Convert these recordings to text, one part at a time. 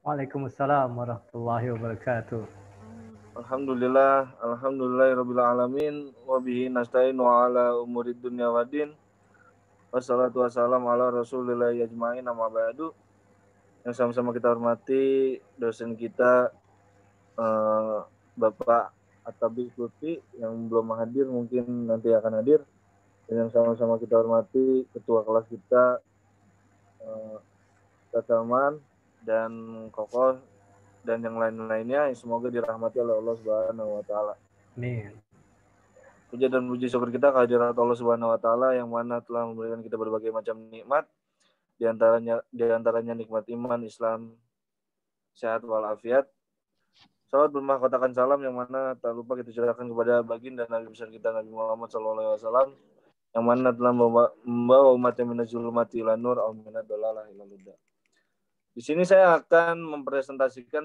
Waalaikumsalam warahmatullahi wabarakatuh. Alhamdulillahirabbil alamin wa bihi nasta'in wa ala umurid dunya waddin. Wassalatu wassalamu ala Rasulillah ajmain amma ba'du. Yang sama-sama kita hormati dosen kita Bapak At-Tabiq Lutfi yang belum hadir mungkin nanti akan hadir. Dan yang sama-sama kita hormati ketua kelas kita Ustaz Salman dan Kokoh dan yang lain-lainnya yang semoga dirahmati oleh Allah Subhanahu wa taala. Amin. Puja dan puji syukur kita kehadirat Allah Subhanahu wa taala yang mana telah memberikan kita berbagai macam nikmat, di antaranya nikmat iman, Islam, sehat walafiat. Salawat bermahkotakan salam yang mana tak lupa kita curahkan kepada baginda Nabi besar kita Nabi Muhammad SAW yang mana telah membawa umat yang minazul mati ila nur au minad dalalah ila huda. Di sini saya akan mempresentasikan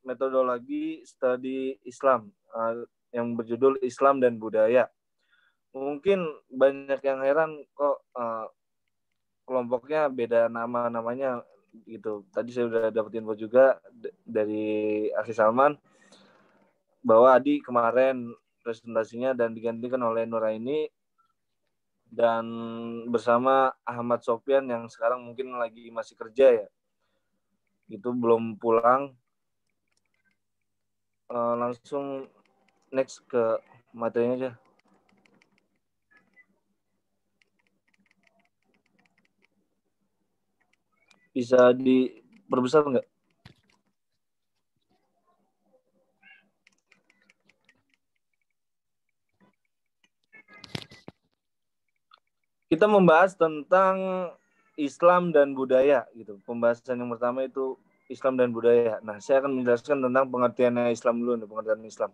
metodologi studi Islam yang berjudul Islam dan Budaya. Mungkin banyak yang heran kok kelompoknya beda namanya gitu. Tadi saya sudah dapat info juga dari Akhi Salman bahwa Adi kemarin presentasinya dan digantikan oleh Nuraini dan bersama Ahmad Sofyan yang sekarang mungkin lagi masih kerja ya. Itu belum pulang. Langsung next ke materinya aja. Bisa diperbesar nggak? Kita membahas tentang Islam dan budaya gitu. Pembahasan yang pertama itu Islam dan budaya. Nah, saya akan menjelaskan tentang pengertiannya Islam dulu nih, pengertian Islam.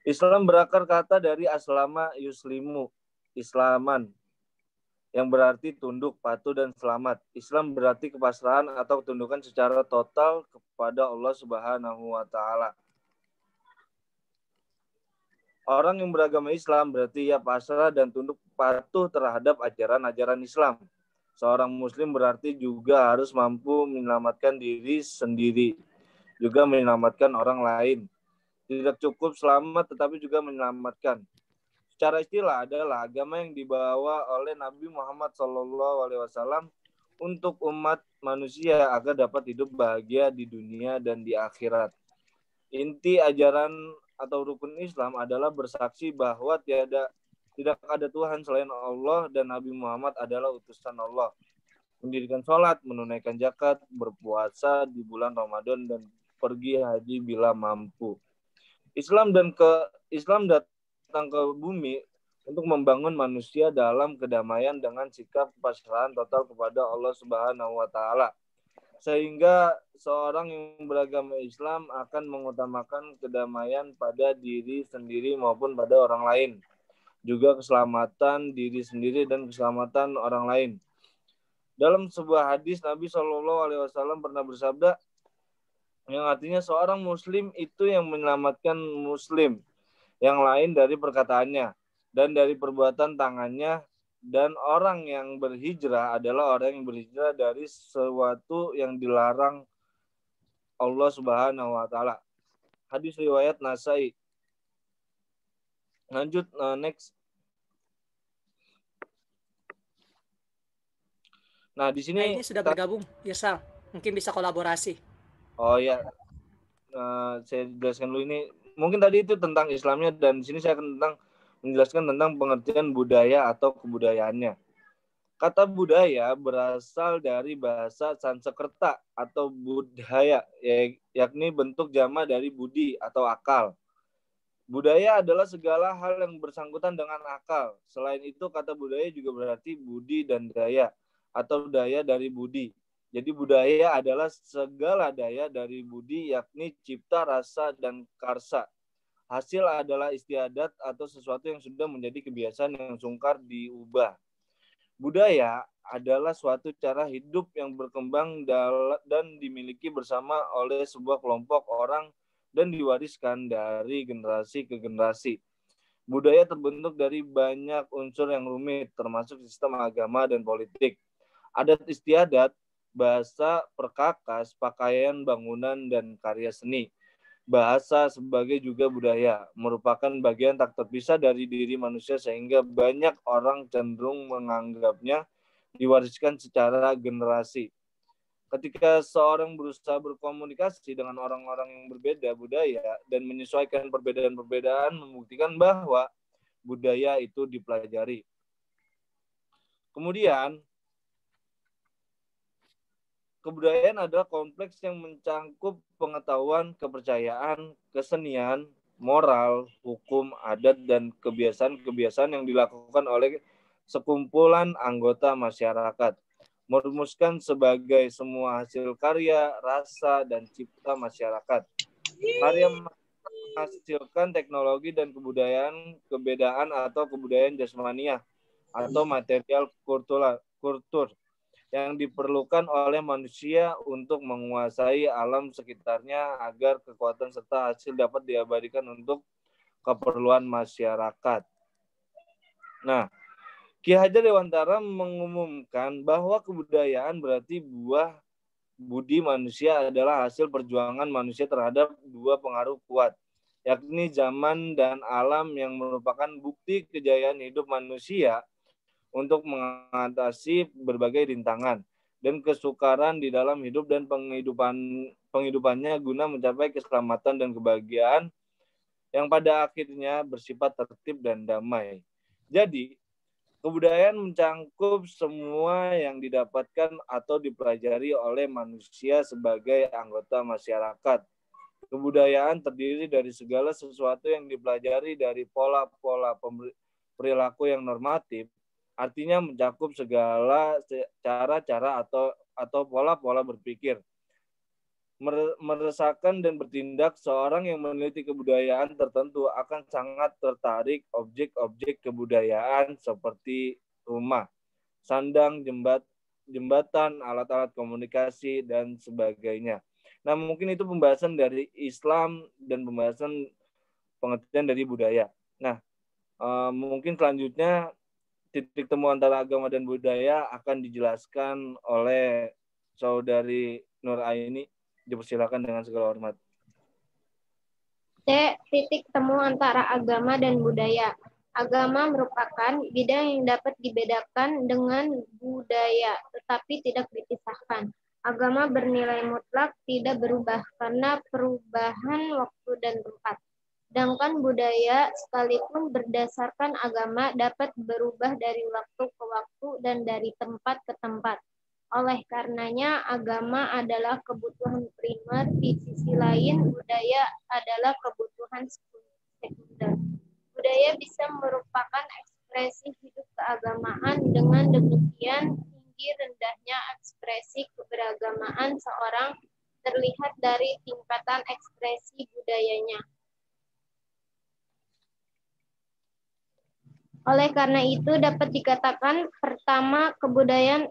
Islam berakar kata dari aslama yuslimu, islaman, yang berarti tunduk, patuh, dan selamat. Islam berarti kepasrahan atau ketundukan secara total kepada Allah Subhanahu wa taala. Orang yang beragama Islam berarti ia pasrah dan tunduk patuh terhadap ajaran-ajaran Islam. Seorang muslim berarti juga harus mampu menyelamatkan diri sendiri, juga menyelamatkan orang lain. Tidak cukup selamat tetapi juga menyelamatkan. Secara istilah adalah agama yang dibawa oleh Nabi Muhammad SAW untuk umat manusia agar dapat hidup bahagia di dunia dan di akhirat. Inti ajaran atau rukun Islam adalah bersaksi bahwa tidak ada Tuhan selain Allah dan Nabi Muhammad adalah utusan Allah. Mendirikan sholat, menunaikan zakat, berpuasa di bulan Ramadan dan pergi haji bila mampu. Islam datang ke bumi untuk membangun manusia dalam kedamaian dengan sikap pasrahan total kepada Allah Subhanahu wa taala. Sehingga seorang yang beragama Islam akan mengutamakan kedamaian pada diri sendiri maupun pada orang lain. Juga keselamatan diri sendiri dan keselamatan orang lain. Dalam sebuah hadis Nabi SAW pernah bersabda yang artinya seorang muslim itu yang menyelamatkan muslim yang lain dari perkataannya dan dari perbuatan tangannya. Dan orang yang berhijrah adalah orang yang berhijrah dari sesuatu yang dilarang Allah Subhanahu wa taala. Hadis riwayat Nasai. Lanjut next. Nah, di sini ini sudah bergabung, ya Sal. Mungkin bisa kolaborasi. Oh ya. Saya jelaskan dulu ini. Mungkin tadi itu tentang Islamnya dan di sini saya akan menjelaskan tentang pengertian budaya atau kebudayaannya. Kata budaya berasal dari bahasa Sanskerta atau budaya, yakni bentuk jamak dari budi atau akal. Budaya adalah segala hal yang bersangkutan dengan akal. Selain itu, kata budaya juga berarti budi dan daya atau daya dari budi. Jadi budaya adalah segala daya dari budi, yakni cipta, rasa, dan karsa. Hasil adalah istiadat atau sesuatu yang sudah menjadi kebiasaan yang sungkar diubah. Budaya adalah suatu cara hidup yang berkembang dan dimiliki bersama oleh sebuah kelompok orang dan diwariskan dari generasi ke generasi. Budaya terbentuk dari banyak unsur yang rumit, termasuk sistem agama dan politik. Adat istiadat bahasa perkakas, pakaian, bangunan, dan karya seni. Bahasa sebagai juga budaya merupakan bagian tak terpisah dari diri manusia sehingga banyak orang cenderung menganggapnya diwariskan secara generasi. Ketika seorang berusaha berkomunikasi dengan orang-orang yang berbeda budaya dan menyesuaikan perbedaan-perbedaan membuktikan bahwa budaya itu dipelajari. Kemudian, kebudayaan adalah kompleks yang mencangkup pengetahuan, kepercayaan, kesenian, moral, hukum, adat, dan kebiasaan-kebiasaan yang dilakukan oleh sekumpulan anggota masyarakat. Merumuskan sebagai semua hasil karya, rasa, dan cipta masyarakat. Karya menghasilkan teknologi dan kebudayaan, kebedaan atau kebudayaan jasmaniah atau material kultur yang diperlukan oleh manusia untuk menguasai alam sekitarnya agar kekuatan serta hasil dapat diabadikan untuk keperluan masyarakat. Nah, Ki Hajar Dewantara mengumumkan bahwa kebudayaan berarti buah budi manusia adalah hasil perjuangan manusia terhadap dua pengaruh kuat, yakni zaman dan alam yang merupakan bukti kejayaan hidup manusia untuk mengatasi berbagai rintangan dan kesukaran di dalam hidup dan penghidupannya guna mencapai keselamatan dan kebahagiaan yang pada akhirnya bersifat tertib dan damai. Jadi, kebudayaan mencangkup semua yang didapatkan atau dipelajari oleh manusia sebagai anggota masyarakat. Kebudayaan terdiri dari segala sesuatu yang dipelajari dari pola-pola perilaku yang normatif, artinya mencakup segala cara-cara atau pola-pola berpikir. Merasakan dan bertindak, seorang yang meneliti kebudayaan tertentu akan sangat tertarik objek-objek kebudayaan seperti rumah, sandang, jembatan, alat-alat komunikasi, dan sebagainya. Nah, mungkin itu pembahasan dari Islam dan pembahasan pengertian dari budaya. Nah, mungkin selanjutnya titik temu antara agama dan budaya akan dijelaskan oleh Saudari Nur Aini. Dipersilakan dengan segala hormat. C. Titik temu antara agama dan budaya. Agama merupakan bidang yang dapat dibedakan dengan budaya, tetapi tidak dipisahkan. Agama bernilai mutlak, tidak berubah karena perubahan waktu dan tempat. Sedangkan budaya, sekalipun berdasarkan agama, dapat berubah dari waktu ke waktu dan dari tempat ke tempat. Oleh karenanya, agama adalah kebutuhan primer, di sisi lain budaya adalah kebutuhan sekunder. Budaya bisa merupakan ekspresi hidup keagamaan, dengan demikian tinggi rendahnya ekspresi keberagamaan seorang terlihat dari tingkatan ekspresi budayanya. Oleh karena itu dapat dikatakan pertama, kebudayaan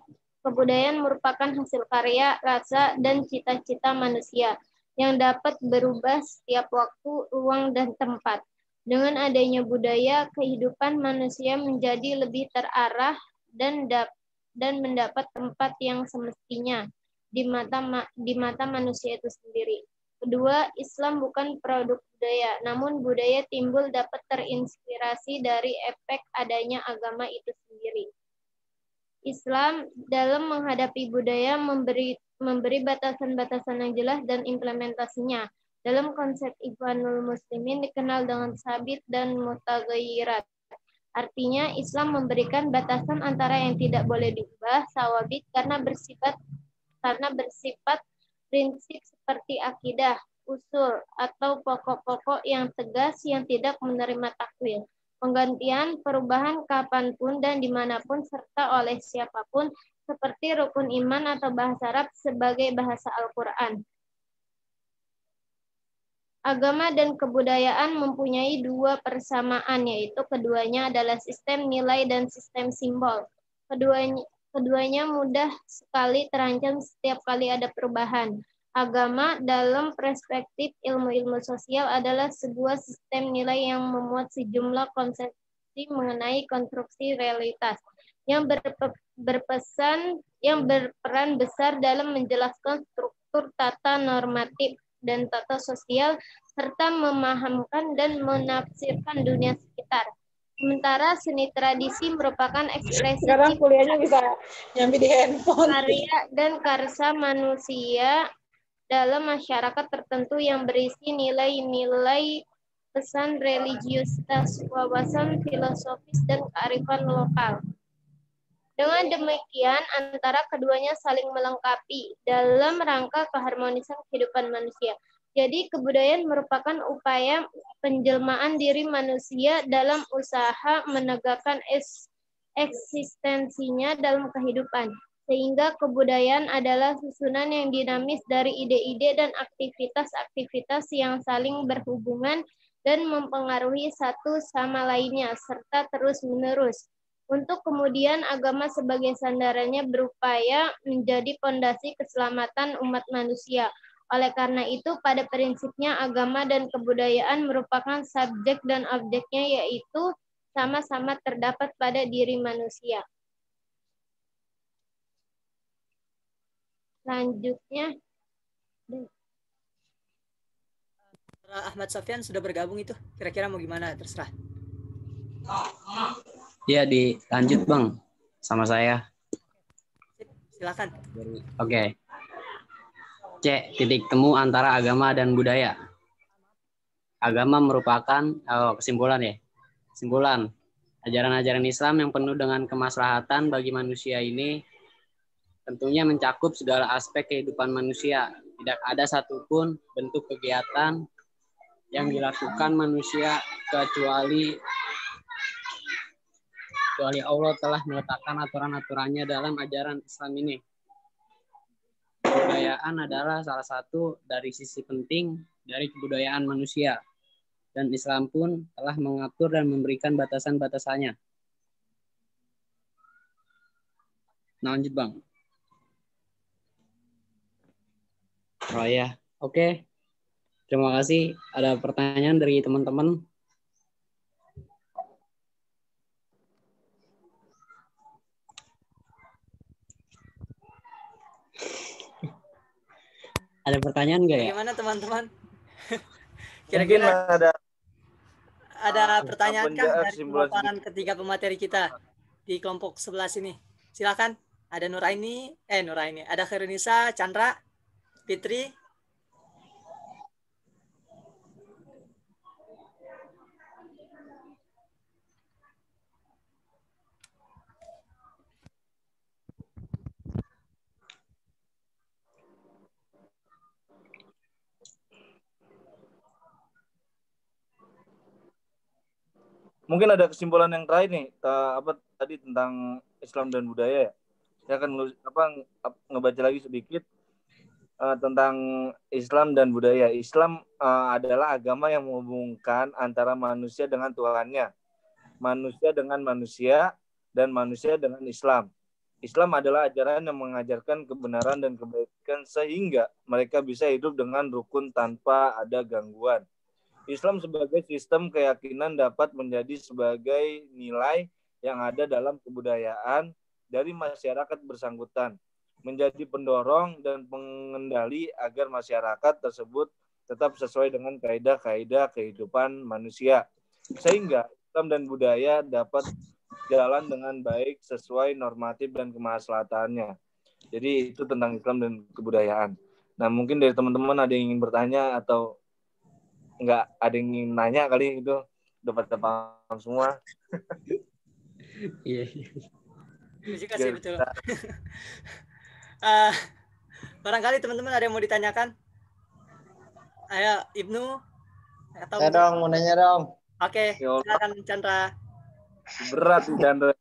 merupakan hasil karya, rasa, dan cita-cita manusia yang dapat berubah setiap waktu, ruang, dan tempat. Dengan adanya budaya, kehidupan manusia menjadi lebih terarah dan mendapat tempat yang semestinya di mata manusia itu sendiri. Kedua, Islam bukan produk budaya, namun budaya timbul dapat terinspirasi dari efek adanya agama itu sendiri. Islam dalam menghadapi budaya memberi batasan-batasan yang jelas dan implementasinya. Dalam konsep Ikhwanul Muslimin dikenal dengan sabit dan mutaghayyirat. Artinya Islam memberikan batasan antara yang tidak boleh diubah, sawabit, karena bersifat prinsip seperti akidah, usul, atau pokok-pokok yang tegas yang tidak menerima takwil, penggantian, perubahan kapanpun dan dimanapun serta oleh siapapun, seperti rukun iman atau bahasa Arab sebagai bahasa Al-Quran. Agama dan kebudayaan mempunyai dua persamaan, yaitu keduanya adalah sistem nilai dan sistem simbol. Keduanya mudah sekali terancam setiap kali ada perubahan. Agama dalam perspektif ilmu-ilmu sosial adalah sebuah sistem nilai yang memuat sejumlah konsepsi mengenai konstruksi realitas. yang berperan besar dalam menjelaskan struktur tata normatif dan tata sosial serta memahamkan dan menafsirkan dunia sekitar. Sementara seni tradisi merupakan ekspresi Sekarang kuliahnya bisa nyambi di handphone. karya dan karsa manusia dalam masyarakat tertentu yang berisi nilai-nilai pesan religiusitas, wawasan filosofis, dan kearifan lokal. Dengan demikian, antara keduanya saling melengkapi dalam rangka keharmonisan kehidupan manusia. Jadi, kebudayaan merupakan upaya penjelmaan diri manusia dalam usaha menegakkan eksistensinya dalam kehidupan. Sehingga kebudayaan adalah susunan yang dinamis dari ide-ide dan aktivitas-aktivitas yang saling berhubungan dan mempengaruhi satu sama lainnya, serta terus-menerus. Untuk kemudian agama sebagai sandarannya berupaya menjadi pondasi keselamatan umat manusia. Oleh karena itu, pada prinsipnya agama dan kebudayaan merupakan subjek dan objeknya, yaitu sama-sama terdapat pada diri manusia. Selanjutnya, Ahmad Sofyan sudah bergabung itu. Kira-kira mau gimana? Terserah. Iya, dilanjut Bang sama saya. Silakan. Oke. C. Titik temu antara agama dan budaya. Agama merupakan kesimpulan ya. Kesimpulan. Ajaran-ajaran Islam yang penuh dengan kemaslahatan bagi manusia ini tentunya mencakup segala aspek kehidupan manusia. Tidak ada satupun bentuk kegiatan yang dilakukan manusia kecuali Allah telah meletakkan aturan-aturannya dalam ajaran Islam ini. Kebudayaan adalah salah satu dari sisi penting dari kebudayaan manusia. Dan Islam pun telah mengatur dan memberikan batasan-batasannya. Nah, lanjut Bang. Oh ya, oke. Terima kasih. Ada pertanyaan dari teman-teman? Ada pertanyaan nggak ya? Bagaimana teman-teman? Mungkin Kira-kira ada apa pertanyaan kah dari kesimpulan pemaparan ketiga pemateri kita di kelompok 11 ini? Silakan. Ada Nuraini, ada Khairunisa, Chandra, Fitri. mungkin ada kesimpulan yang terakhir nih, apa tadi tentang Islam dan budaya ya. Saya akan ngebaca lagi sedikit tentang Islam dan budaya. Islam adalah agama yang menghubungkan antara manusia dengan Tuhannya, manusia dengan manusia, dan manusia dengan Islam. Islam adalah ajaran yang mengajarkan kebenaran dan kebaikan sehingga mereka bisa hidup dengan rukun tanpa ada gangguan. Islam sebagai sistem keyakinan dapat menjadi sebagai nilai yang ada dalam kebudayaan dari masyarakat bersangkutan, menjadi pendorong dan pengendali agar masyarakat tersebut tetap sesuai dengan kaidah-kaidah kehidupan manusia, sehingga Islam dan budaya dapat jalan dengan baik sesuai normatif dan kemaslahatannya. Jadi itu tentang Islam dan kebudayaan. Nah, mungkin dari teman-teman ada yang ingin bertanya atau nggak ada yang ingin nanya kali, itu udah pada paham semua. Iya. Terima kasih, betul. Barangkali teman-teman ada yang mau ditanyakan? Ayo, Ibnu. Atau Ya dong, mau nanya dong. Oke, silakan Chandra. Berat nih Chandra.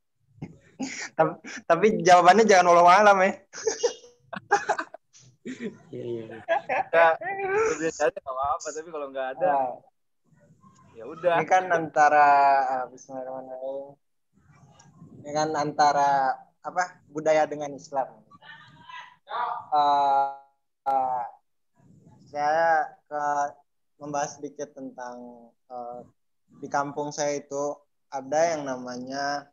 Tapi jawabannya jangan walau alam ya. Iya. Biasanya nggak apa-apa, tapi kalau nggak ada, ya udah. Ini kan antara Bismillahirrahmanirrahim. Ini kan antara budaya dengan Islam. Saya membahas sedikit tentang di kampung saya itu ada yang namanya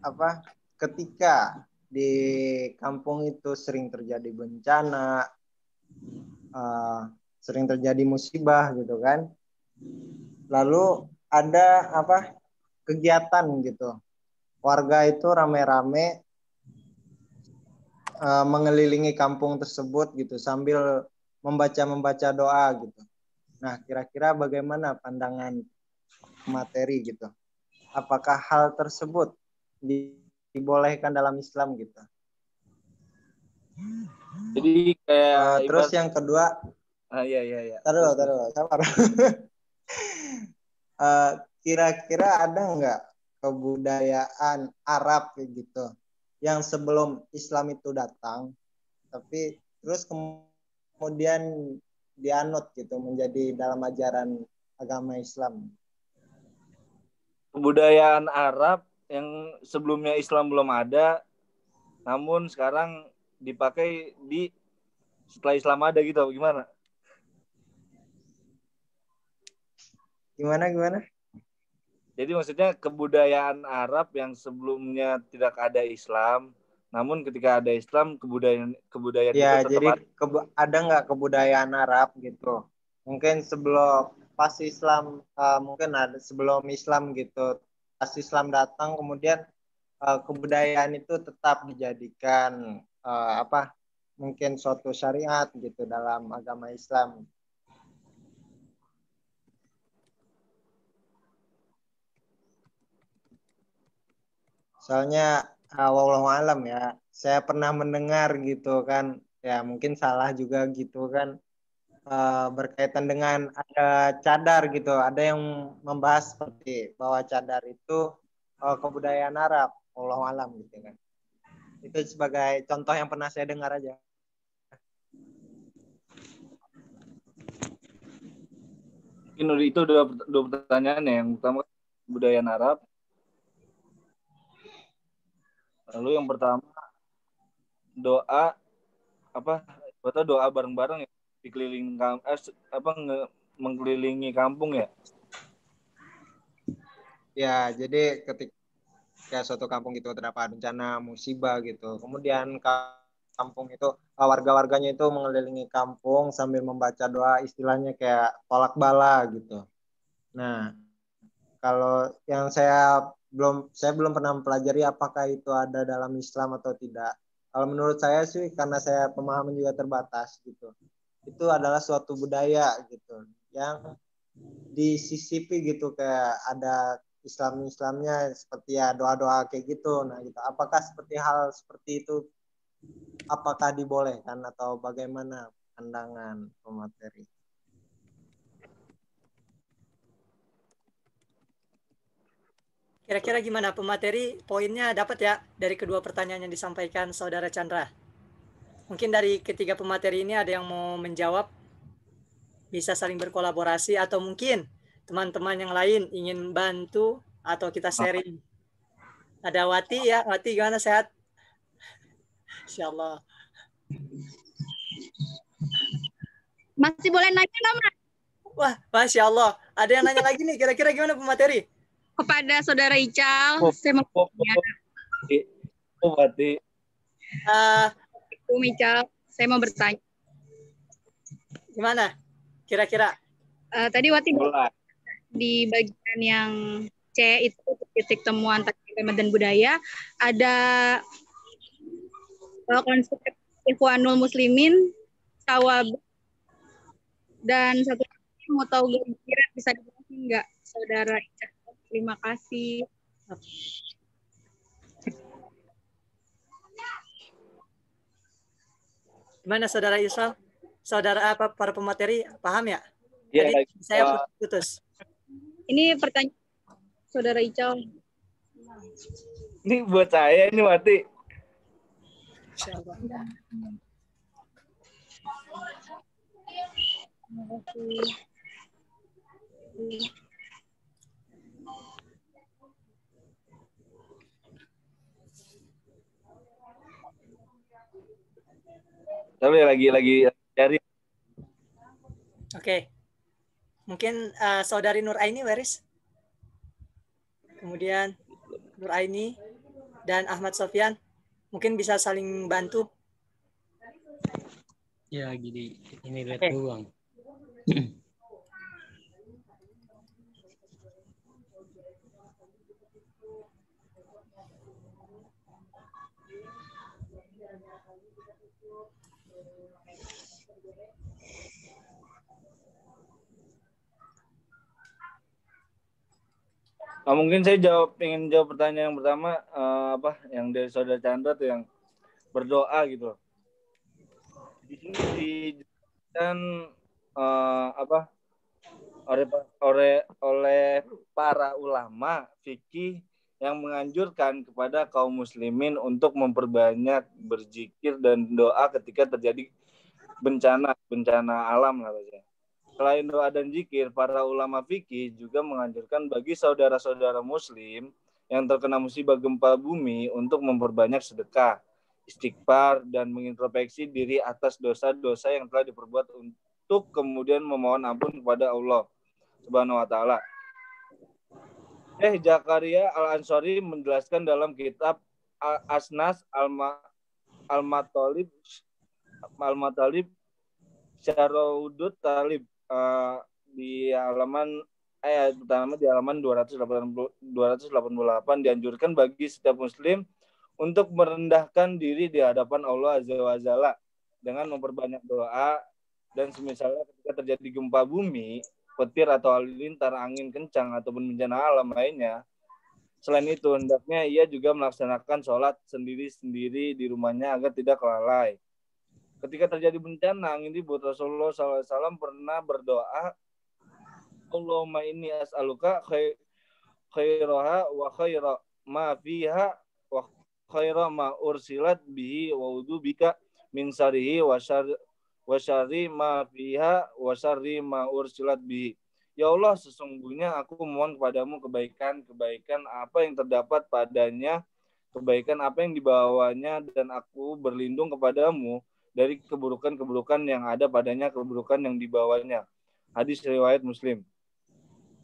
apa ketika di kampung itu sering terjadi bencana, sering terjadi musibah gitu kan. Lalu ada apa kegiatan gitu. Warga itu rame-rame mengelilingi kampung tersebut gitu sambil membaca doa gitu. Nah, kira-kira bagaimana pandangan materi gitu? Apakah hal tersebut dibolehkan dalam Islam gitu? Jadi kayak Terus yang kedua, iya. taruh, sabar. Kira-kira ada nggak kebudayaan Arab kayak gitu yang sebelum Islam itu datang, tapi terus kemudian dianut gitu menjadi dalam ajaran agama Islam? Kebudayaan Arab yang sebelumnya Islam belum ada, namun sekarang dipakai di setelah Islam ada gitu, gimana? Gimana? Jadi maksudnya kebudayaan Arab yang sebelumnya tidak ada Islam, namun ketika ada Islam kebudayaan Ya, itu jadi tetap ada nggak kebudayaan Arab gitu? Mungkin sebelum pas Islam, mungkin ada sebelum Islam gitu. Pas Islam datang, kemudian kebudayaan itu tetap dijadikan apa? Mungkin suatu syariat gitu dalam agama Islam. Soalnya wallahu alam ya, saya pernah mendengar gitu kan, ya mungkin salah juga gitu kan, berkaitan dengan ada cadar gitu, ada yang membahas seperti bahwa cadar itu kebudayaan Arab, wallahu alam gitu kan. Itu sebagai contoh yang pernah saya dengar aja. mungkin itu dua pertanyaan ya. Yang pertama kebudayaan Arab. Lalu yang pertama doa doa bareng-bareng ya dikelilingi mengelilingi kampung ya. Ya, jadi ketika suatu kampung itu terdapat bencana musibah gitu, kemudian kampung itu warga-warganya itu mengelilingi kampung sambil membaca doa, istilahnya kayak tolak bala gitu. Nah, kalau yang saya belum pernah mempelajari apakah itu ada dalam Islam atau tidak. Kalau menurut saya sih, karena saya pemahaman juga terbatas gitu, itu adalah suatu budaya gitu yang disisipi gitu, kayak ada Islamnya seperti ya doa-doa kayak gitu. Nah, gitu. Apakah seperti hal seperti itu, apakah dibolehkan atau bagaimana pandangan pemateri? Kira-kira gimana pemateri? Poinnya dapat ya dari kedua pertanyaan yang disampaikan Saudara Chandra. Mungkin dari ketiga pemateri ini ada yang mau menjawab, bisa saling berkolaborasi, atau mungkin teman-teman yang lain ingin bantu atau kita sharing. Ada Wati ya, Wati gimana, sehat? Insyaallah. Masih boleh nanya nama? Wah, Masya Allah. Ada yang nanya lagi nih, kira-kira gimana pemateri? Kepada Saudara Ical, saya mau bertanya. Wati. Ical, saya mau bertanya. Gimana? Kira-kira? Tadi Wati di bagian yang C itu titik temu antara agama dan budaya, ada konsep Ikhwanul Muslimin, Tawab, dan satu lagi mau tahu kira bisa dijelasin nggak, Saudara Ical? Terima kasih. Gimana Saudara Isal? Saudara apa para pemateri paham ya? Ya, tadi saya putus. Ini pertanyaan Saudara Ical. Ini buat saya ini Wati. Insyaallah. Terima kasih. Tapi lagi cari. Oke. Mungkin Saudari Nur Aini, Waris. Kemudian Nur Aini. dan Ahmad Sofyan mungkin bisa saling bantu. Ya gini, ini lihat Oke. doang. Nah, mungkin saya pengen jawab pertanyaan yang pertama, apa yang dari Saudara Chandra tuh yang berdoa gitu. Di sini dijelaskan apa oleh para ulama fikih yang menganjurkan kepada kaum muslimin untuk memperbanyak berzikir dan doa ketika terjadi bencana alam lah Pak. Selain doa dan zikir, para ulama fikih juga menganjurkan bagi saudara-saudara muslim yang terkena musibah gempa bumi untuk memperbanyak sedekah, istighfar, dan mengintrospeksi diri atas dosa-dosa yang telah diperbuat untuk kemudian memohon ampun kepada Allah Subhanahu wa taala. Zakaria Al-Ansari menjelaskan dalam kitab Asnas Al-Matalib Syaraudut Talib di halaman ayat pertama di halaman 288 dianjurkan bagi setiap muslim untuk merendahkan diri di hadapan Allah Azza wa Jalla dengan memperbanyak doa dan semisalnya ketika terjadi gempa bumi, petir atau halilintar angin kencang ataupun bencana alam lainnya. Selain itu, hendaknya ia juga melaksanakan sholat sendiri-sendiri di rumahnya agar tidak lalai. Ketika terjadi bencana angin ribut, Rasulullah SAW pernah berdoa, Allahumma inni as'aluka khairaha wa khaira ma fiha wa khaira ma ursilat bihi wa wudu bika min syarihi wa syarri ma fiha wa syarri ma ursilat bihi. Ya Allah, sesungguhnya aku mohon kepadamu kebaikan apa yang terdapat padanya, kebaikan apa yang dibawanya, dan aku berlindung kepadamu dari keburukan-keburukan yang ada padanya, keburukan yang dibawanya. Hadis riwayat Muslim.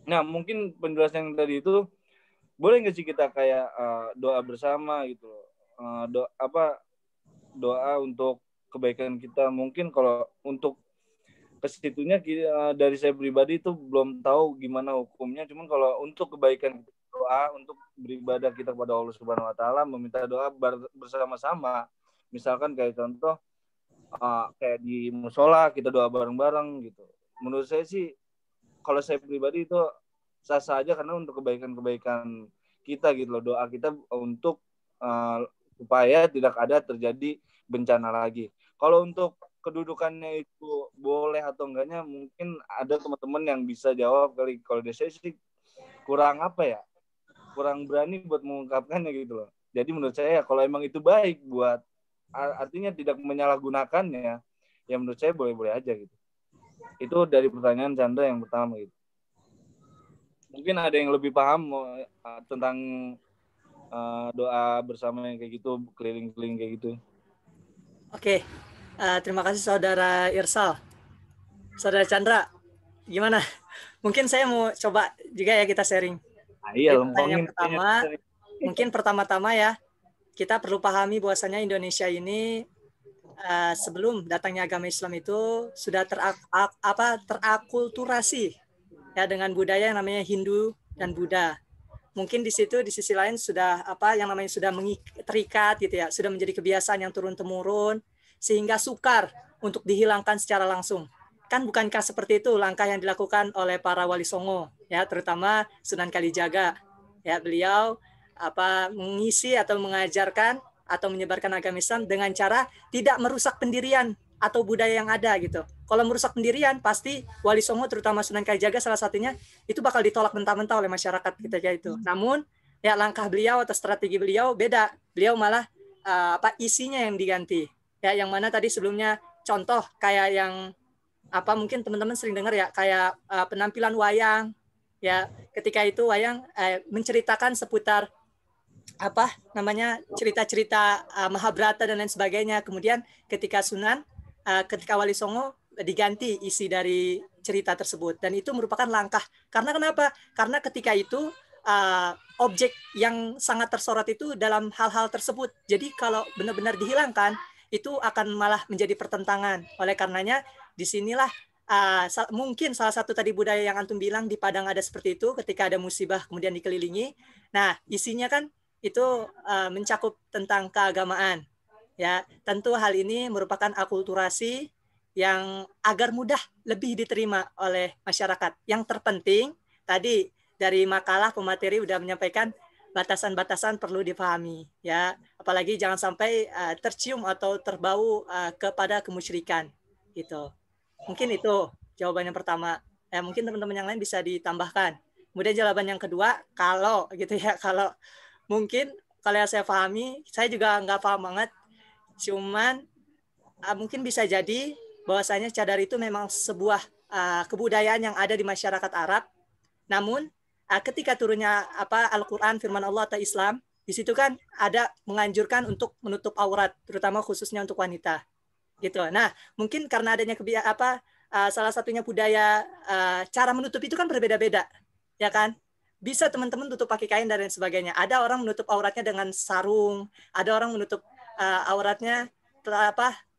Nah, mungkin penjelasan yang tadi itu boleh nggak sih kita kayak doa bersama gitu, doa untuk kebaikan kita. Mungkin kalau untuk kesitunya dari saya pribadi itu belum tahu gimana hukumnya. Cuman kalau untuk kebaikan doa untuk beribadah kita kepada Allah Subhanahu Wa Taala, meminta doa bersama-sama. Misalkan kayak contoh kayak di musola kita doa bareng-bareng gitu. Menurut saya sih kalau saya pribadi itu sah-sah aja karena untuk kebaikan-kebaikan kita gitu loh, doa kita untuk supaya tidak ada terjadi bencana lagi. Kalau untuk kedudukannya itu boleh atau enggaknya mungkin ada teman-teman yang bisa jawab kali. Kalau dari saya sih kurang kurang berani buat mengungkapkannya gitu loh. Jadi menurut saya kalau emang itu baik buat artinya tidak menyalahgunakannya, ya menurut saya boleh-boleh aja gitu. Itu dari pertanyaan Chandra yang pertama gitu. Mungkin ada yang lebih paham tentang doa bersama yang kayak gitu, keliling-keliling kayak gitu. Oke, terima kasih Saudara Irsal. Saudara Chandra, gimana? Mungkin saya mau coba juga ya kita sharing. Iya, yang pertama, mungkin pertama-tama ya, kita perlu pahami bahwasanya Indonesia ini sebelum datangnya agama Islam itu sudah terakulturasi ya dengan budaya yang namanya Hindu dan Buddha. Mungkin di situ di sisi lain sudah yang namanya sudah terikat gitu ya, sudah menjadi kebiasaan yang turun-temurun sehingga sukar untuk dihilangkan secara langsung. Kan bukankah seperti itu langkah yang dilakukan oleh para wali songo ya, terutama Sunan Kalijaga. Ya, beliau mengisi atau mengajarkan atau menyebarkan agama Islam dengan cara tidak merusak pendirian atau budaya yang ada gitu. Kalau merusak pendirian pasti Wali Songo terutama Sunan Kalijaga salah satunya itu bakal ditolak mentah-mentah oleh masyarakat ketika itu. Namun ya langkah beliau atau strategi beliau beda. Beliau malah isinya yang diganti. Ya yang mana tadi sebelumnya contoh kayak yang mungkin teman-teman sering dengar ya kayak penampilan wayang ya, ketika itu wayang menceritakan seputar cerita-cerita Mahabharata dan lain sebagainya. Kemudian ketika ketika Wali Songo diganti isi dari cerita tersebut, dan itu merupakan langkah. Karena kenapa? Karena ketika itu objek yang sangat tersorot itu dalam hal-hal tersebut. Jadi kalau benar-benar dihilangkan, itu akan malah menjadi pertentangan. Oleh karenanya, disinilah mungkin salah satu tadi budaya yang antum bilang di Padang ada seperti itu, ketika ada musibah kemudian dikelilingi. Nah, isinya kan itu mencakup tentang keagamaan. Ya, tentu hal ini merupakan akulturasi yang agar mudah lebih diterima oleh masyarakat. Yang terpenting tadi dari makalah pemateri sudah menyampaikan batasan-batasan perlu dipahami, ya. Apalagi jangan sampai tercium atau terbau kepada kemusyrikan, gitu. Mungkin itu jawaban yang pertama. Mungkin teman-teman yang lain bisa ditambahkan. Kemudian jawaban yang kedua, kalau gitu ya, kalau mungkin kalau yang saya pahami, saya juga nggak paham banget. Cuman mungkin bisa jadi bahwasanya cadar itu memang sebuah kebudayaan yang ada di masyarakat Arab. Namun ketika turunnya Al-Quran, firman Allah atau Islam, di situ kan ada menganjurkan untuk menutup aurat, terutama khususnya untuk wanita. Gitu. Nah, mungkin karena adanya salah satunya budaya, cara menutup itu kan berbeda-beda, ya kan? Bisa teman-teman tutup pakai kain dan lain sebagainya. Ada orang menutup auratnya dengan sarung, ada orang menutup auratnya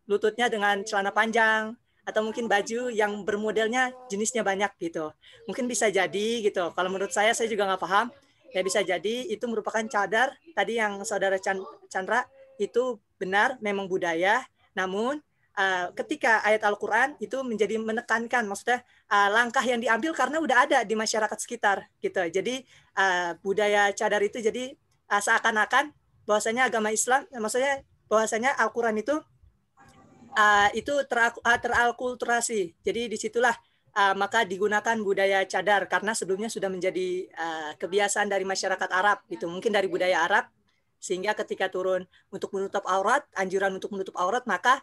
lututnya dengan celana panjang, atau mungkin baju yang bermodelnya jenisnya banyak gitu. Mungkin bisa jadi gitu. Kalau menurut saya juga nggak paham. Ya bisa jadi itu merupakan cadar. Tadi yang saudara Chandra itu benar memang budaya. Namun ketika ayat Al-Quran itu menjadi menekankan, maksudnya langkah yang diambil karena udah ada di masyarakat sekitar gitu. Jadi budaya cadar itu jadi seakan-akan bahwasanya agama Islam, maksudnya bahwasanya Al-Quran itu teralkulturasi. Jadi disitulah maka digunakan budaya cadar karena sebelumnya sudah menjadi kebiasaan dari masyarakat Arab gitu, mungkin dari budaya Arab, sehingga ketika turun untuk menutup aurat, anjuran untuk menutup aurat, maka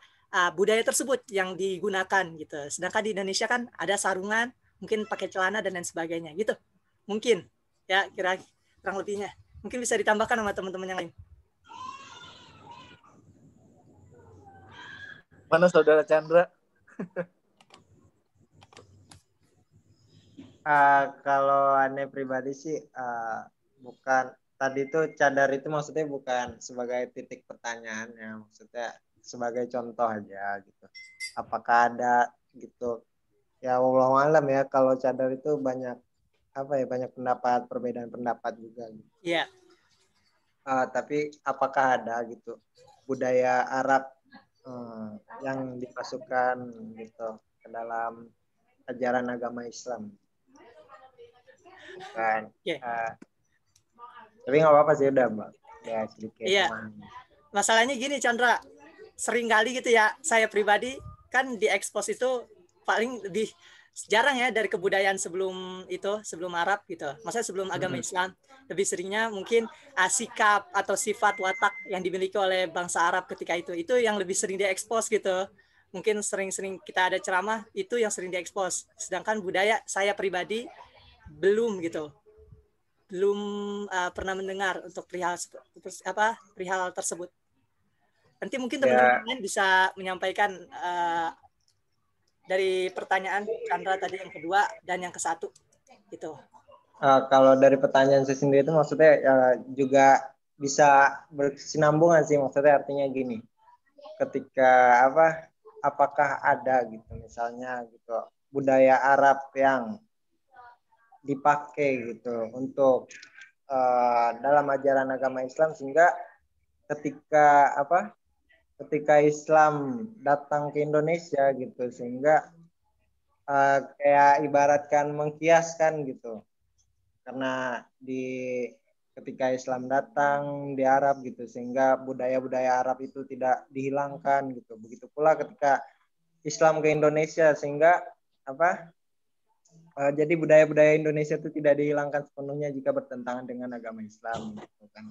budaya tersebut yang digunakan gitu. Sedangkan di Indonesia kan ada sarungan, mungkin pakai celana dan lain sebagainya gitu. Mungkin ya kira kurang lebihnya. Mungkin bisa ditambahkan sama teman-teman yang lain. Mana saudara Chandra? Kalau aneh pribadi sih bukan, tadi itu cadar itu maksudnya bukan sebagai titik pertanyaan ya, maksudnya sebagai contoh aja gitu. Apakah ada gitu? Ya wallahu alam ya, kalau cadar itu banyak banyak pendapat, perbedaan pendapat juga gitu. Iya. Tapi apakah ada gitu budaya Arab yang dimasukkan gitu ke dalam ajaran agama Islam? Bukan. Tapi nggak apa-apa sih, udah Mbak. Ya sedikit. Iya. Masalahnya gini Chandra, sering kali gitu ya, saya pribadi kan diekspos itu paling lebih jarang ya dari kebudayaan sebelum Arab gitu. Maksudnya sebelum agama Islam, lebih seringnya mungkin sikap atau sifat watak yang dimiliki oleh bangsa Arab ketika itu yang lebih sering diekspos gitu. Mungkin sering-sering kita ada ceramah, itu yang sering diekspos. Sedangkan budaya saya pribadi belum pernah mendengar untuk perihal tersebut. Nanti mungkin teman-teman lain bisa menyampaikan dari pertanyaan Chandra tadi yang kedua dan yang ke-1 gitu. Kalau dari pertanyaan saya sendiri itu maksudnya juga bisa berkesinambungan sih, maksudnya artinya gini, ketika apakah ada gitu misalnya gitu budaya Arab yang dipakai gitu untuk dalam ajaran agama Islam, sehingga ketika Islam datang ke Indonesia gitu, sehingga kayak ibaratkan mengkiaskan gitu, karena ketika Islam datang di Arab gitu, sehingga budaya-budaya Arab itu tidak dihilangkan gitu. Begitu pula ketika Islam ke Indonesia, sehingga jadi budaya-budaya Indonesia itu tidak dihilangkan sepenuhnya jika bertentangan dengan agama Islam gitu kan.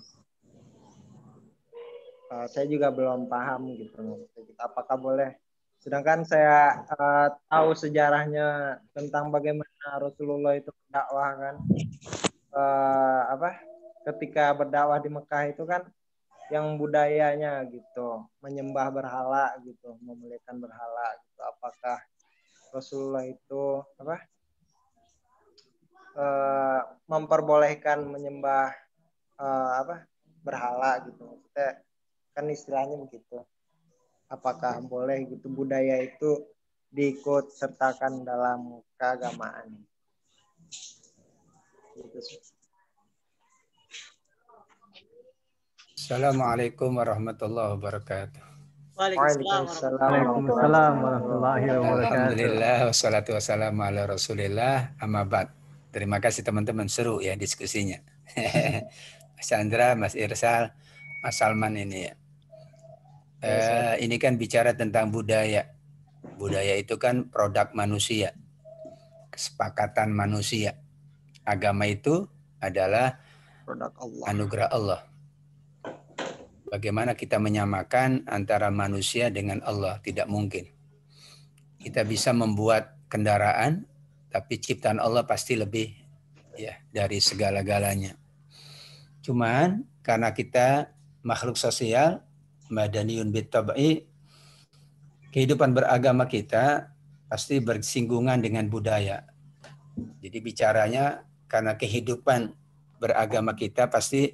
Saya juga belum paham gitu apakah boleh, sedangkan saya tahu sejarahnya tentang bagaimana Rasulullah itu berdakwah kan, ketika berdakwah di Mekah itu kan yang budayanya gitu menyembah berhala gitu, memuliakan berhala gitu. Apakah Rasulullah itu memperbolehkan menyembah berhala gitu. Maksudnya kan istilahnya begitu. Apakah boleh gitu budaya itu diikut sertakan dalam keagamaan? Gitu sih. Assalamualaikum warahmatullahi wabarakatuh. Waalaikumsalam. Waalaikumsalam warahmatullahi wabarakatuh. Alhamdulillah wassalatu wassalamu ala Rasulillah amma ba'd. Terima kasih teman-teman, seru ya diskusinya. Mas Chandra, Mas Irsal, Mas Salman ini ya. Ini kan bicara tentang budaya. Budaya itu kan produk manusia, kesepakatan manusia. Agama itu adalah Produk Allah. anugerah Allah. Bagaimana kita menyamakan antara manusia dengan Allah? Tidak mungkin. Kita bisa membuat kendaraan, tapi ciptaan Allah pasti lebih ya dari segala-galanya. Cuman karena kita makhluk sosial, madaniyun bitab'i, kehidupan beragama kita pasti bersinggungan dengan budaya. Jadi bicaranya karena kehidupan beragama kita pasti